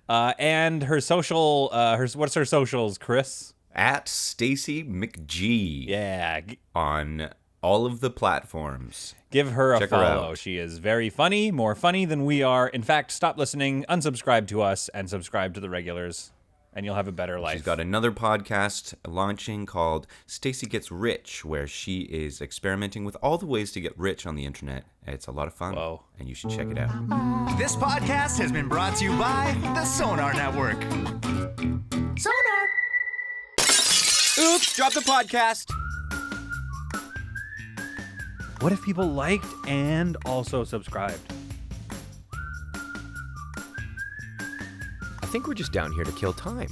A: And her social, what's her socials, Chris?
B: At Stacey McG.
A: Yeah.
B: On all of the platforms.
A: Give her a
B: Check her
A: follow.
B: out.
A: She is very funny, more funny than we are. In fact, stop listening, unsubscribe to us, and subscribe to the Regulars, and you'll have a better life.
B: She's got another podcast launching called Stacey Gets Rich, where she is experimenting with all the ways to get rich on the internet. It's a lot of fun.
A: Whoa.
B: And you should check it out.
E: This podcast has been brought to you by the Sonar Network. Sonar!
B: Oops, drop the podcast.
A: What if people liked and also subscribed?
F: I think we're just down here to kill time.